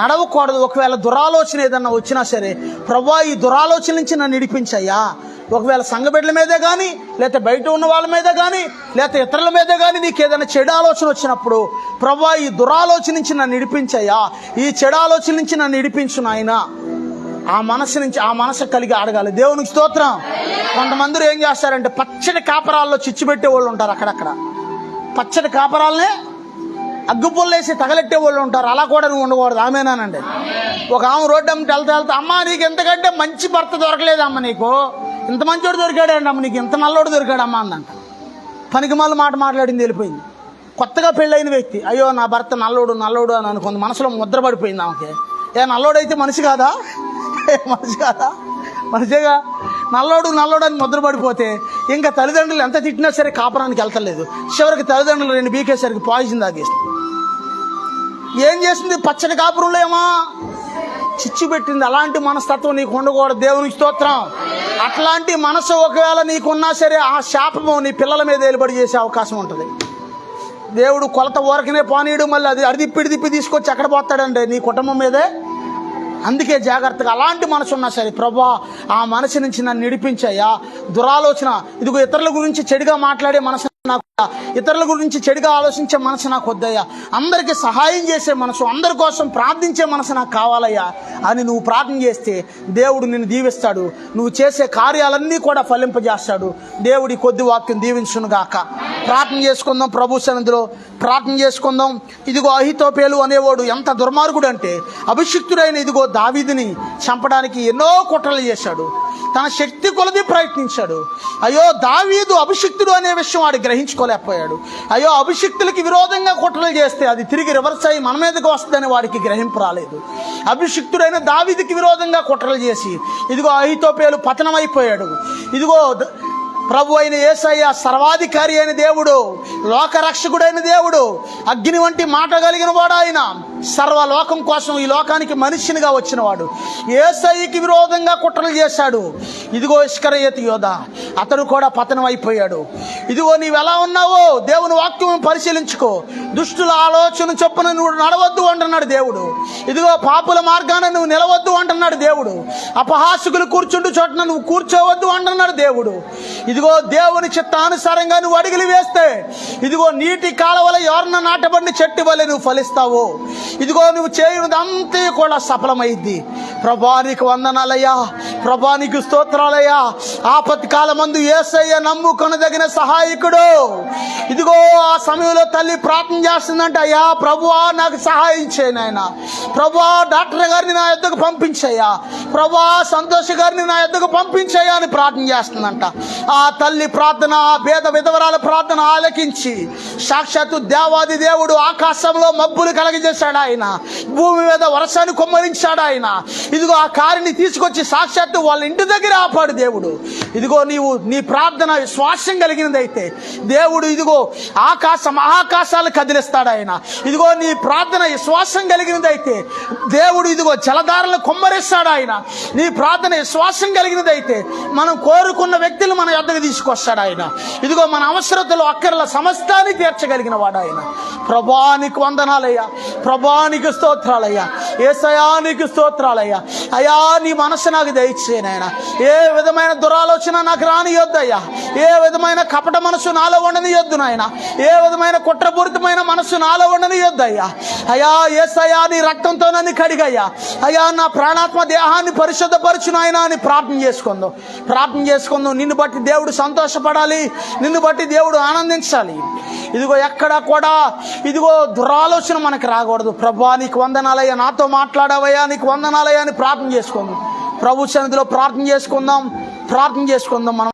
నడవకూడదు. ఒకవేళ దురాలోచన ఏదన్నా వచ్చినా సరే, ప్రభువా ఈ దురాలోచన నుంచి నన్ను విడిపించయ్యా. ఒకవేళ సంఘ బిడ్డల మీదే కానీ, లేకపోతే బయట ఉన్న వాళ్ళ మీద కానీ, లేకపోతే ఇతరుల మీద కానీ నీకు ఏదైనా చెడు ఆలోచన వచ్చినప్పుడు, ప్రభువా ఈ దురాలోచన నుంచి నన్ను విడిపించయ్యా, ఈ చెడు ఆలోచన నుంచి నన్ను విడిపించు నాయనా, ఆ మనసు నుంచి ఆ మనసు కలిగి అడగాలి. దేవునికి స్తోత్రం. కొంతమంది ఏం చేస్తారంటే పచ్చడి కాపరాల్లో చిచ్చు పెట్టే వాళ్ళు ఉంటారు. అక్కడక్కడ పచ్చడి కాపరాలనే అగ్గుపుల్లేసి తగలెట్టే వాళ్ళు ఉంటారు. అలా కూడా నువ్వు ఉండకూడదు. ఆమేనానండి. ఒక ఆమె రోడ్డు అమ్మటి వెళ్తా అమ్మ నీకు ఎంతకంటే మంచి భర్త దొరకలేదమ్మ, నీకు ఇంత మంచోడు దొరికాడండి అమ్మ, నీకు ఇంత నల్లోడు దొరికాడమ్మా అందంట. పనికిమాల మాట మాట్లాడింది, వెళ్ళిపోయింది. కొత్తగా పెళ్ళైన వ్యక్తి, అయ్యో నా భర్త నల్లోడు నల్లోడు అని అనుకుంది. మనసులో ముద్ర పడిపోయింది ఆమెకి. నల్లోడైతే మనిషి కాదా? మనిషి కాదా? మనిషిగా. నల్లోడు నల్లోడు అని ముద్ర పడిపోతే ఇంకా తల్లిదండ్రులు ఎంత తిట్టినా సరే కాపురానికి వెళ్తలేదు. చివరికి తల్లిదండ్రులు 2 బీకేసరికి పాయిజన్ తాగేస్తుంది. ఏం చేసింది? పచ్చడి కాపురంలో ఏమో చిచ్చు పెట్టింది. అలాంటి మనస్తత్వం నీకు ఉండకూడదు. దేవునికి స్తోత్రం. అట్లాంటి మనసు ఒకవేళ నీకున్నా సరే ఆ శాపము నీ పిల్లల మీద ఏలుబడి చేసే అవకాశం ఉంటుంది. దేవుడు కొలత ఊరకనే పానీయడు, మళ్ళీ అది అడిదిప్పి తీసుకొచ్చి ఎక్కడ పోతాడంటే నీ కుటుంబం మీదే. అందుకే జాగ్రత్తగా. అలాంటి మనసు ఉన్నా సరే, ప్రభువా ఆ మనసు నుంచి నన్ను విడిపించయ్యా. దురాలోచన, ఇదిగో ఇతరుల గురించి చెడుగా మాట్లాడే మనసు నాకు, ఇతరుల గురించి చెడుగా ఆలోచించే మనసు నాకు వద్దయ్యా. అందరికీ సహాయం చేసే మనసు, అందరి కోసం ప్రార్థించే మనసు నాకు కావాలయ్యా అని నువ్వు ప్రార్థన చేస్తే దేవుడు నిన్ను దీవిస్తాడు. నువ్వు చేసే కార్యాలన్నీ కూడా ఫలింపజేస్తాడు. దేవుడి కొద్ది వాక్యం దీవించునుగాక. ప్రార్థన చేసుకుందాం. ప్రభు సన్నిధిలో ప్రార్థన చేసుకుందాం. ఇదిగో అహితోపేలు అనేవాడు ఎంత దుర్మార్గుడు అంటే, అభిషిక్తుడైన ఇదిగో దావీదుని చంపడానికి ఎన్నో కుట్రలు చేశాడు. తన శక్తి కొలది ప్రయత్నించాడు. అయ్యో దావీదు అభిషిక్తుడు అనే విషయం వాడు గ్రహించుకోలేకపోయాడు. అయ్యో అభిషిక్తులకి విరోధంగా కుట్రలు చేస్తే అది తిరిగి రివర్స్ అయ్యి మన మీదకి వస్తుందని వాడికి గ్రహింపు రాలేదు. అభిషిక్తుడైన దావీదుకి విరోధంగా కుట్రలు చేసి ఇదిగో అహితోపేలు పతనమైపోయాడు. ఇదిగో ప్రభు అయిన యేసయ్య సర్వాధికారి అయిన దేవుడు, లోకరక్షకుడైన దేవుడు, అగ్ని వంటి మాట కలిగిన వాడు ఆయన, సర్వలోకం కోసం ఈ లోకానికి మనిషినిగా వచ్చినవాడు. యేసయ్యకి విరోధంగా కుట్రలు చేశాడు. ఇదిగో ఇస్కరియోతు యోధ, అతడు కూడా పతనం అయిపోయాడు. ఇదిగో నీవు ఎలా ఉన్నావో దేవుని వాక్యం పరిశీలించుకో. దుష్టుల ఆలోచన చొప్పున నువ్వు నడవద్దు అంటున్నాడు దేవుడు. ఇదిగో పాపుల మార్గాన నువ్వు నిలవద్దు అంటున్నాడు దేవుడు. అపహాసకులు కూర్చుండు చోటన నువ్వు కూర్చోవద్దు అంటున్నాడు దేవుడు. ఇదిగో దేవుని చిత్తానుసారంగా నువ్వు అడుగులు వేస్తే ఇదిగో నీటి కాలవల ఎవరన్నా నాటబడిన చెట్టు వలె నువ్వు ఫలిస్తావు. ఇదిగో నువ్వు చేయనిదంతా కూడా సఫలమైద్ది. ప్రభానికి వందనాలయ్యా, ప్రభానికి స్తోత్రాలయ్యా. ఆపత్తి కాలమందు యేసయ్య నమ్ముకొనదగిన సహాయకుడు. ఇదిగో ఆ సమయంలో తల్లి ప్రార్థన చేస్తుందంటే, అయ్యా ప్రభువా నాకు సహాయం చేయను ఆయన. ప్రభువా డాక్టర్ గారిని నా యొద్దకు పంపించయ్యా, ప్రభువా సంతోష్ గారిని నా యొద్దకు పంపించయ్యా అని ప్రార్థన చేస్తుందంట. ఆ తల్లి ప్రార్థన, ఆ పేద విధవరాల ప్రార్థన ఆలకించి సాక్షాత్తు దేవాది దేవుడు ఆకాశంలో మబ్బులు కలగజేశాడు ఆయన, భూమి మీద వర్షాన్ని కుమ్మరించాడు ఆయన. ఇదిగో ఆ కారిని తీసుకొచ్చి సాక్షాత్తు వాళ్ళ ఇంటి దగ్గర ఆపాడు దేవుడు. ఇదిగో నీవు నీ ప్రార్థన విశ్వాసం కలిగినదైతే దేవుడు ఇదిగో మహాకాశాలు కదిలిస్తాడు ఆయన. ఇదిగో నీ ప్రార్థన విశ్వాసం కలిగినదైతే దేవుడు ఇదిగో జలధారలు కుమ్మరిస్తాడు ఆయన. నీ ప్రార్థన విశ్వాసం కలిగినదైతే మనం కోరుకున్న వ్యక్తులు మన యొద్దకు తీసుకొస్తాడు ఆయన. ఇదిగో మన అవసరతలు అక్కర్ల సమస్తాన్ని తీర్చగలిగిన వాడు ఆయన. ప్రభానికి వందనాలయ్యా, ప్రభానికి స్తోత్రాలయ్యా, యేసయానికి స్తోత్రాలయ్యా. అయ్యా నీ మనసు నాకు దయచేయనైనా. ఏ విధమైన దురాలోచన నాకు రానియొద్దయ్యా. ఏ విధమైన కపట మనసు నాలో ఉండనియొద్దు నాయన. ఏ విధమైన కుట్రపూరితమైన మనసు నాలో ఉండనియొద్దయ్యా. అయ్యా యేసయ్యా నీ రక్తంతో నన్ను కడిగయ్యా. అయ్యా నా ప్రాణాత్మ దేహాన్ని పరిశుద్ధపరచు నాయన అని ప్రార్థన చేసుకుందాం. ప్రార్థన చేసుకుందాం. నిన్ను బట్టి దేవుడు సంతోషపడాలి, నిన్ను బట్టి దేవుడు ఆనందించాలి. ఇదిగో ఎక్కడ కూడా ఇదిగో దురాలోచన మనకు రాకూడదు. ప్రభా నీకు వందనాలయ్యా, నాతో మాట్లాడవయ్యా, నీకు వందనాలయ్యా అని ప్రార్థన చేసుకుందాం. ప్రభు సన్నిధిలో ప్రార్థన చేసుకుందాం. ప్రార్థన చేసుకుందాం మనం.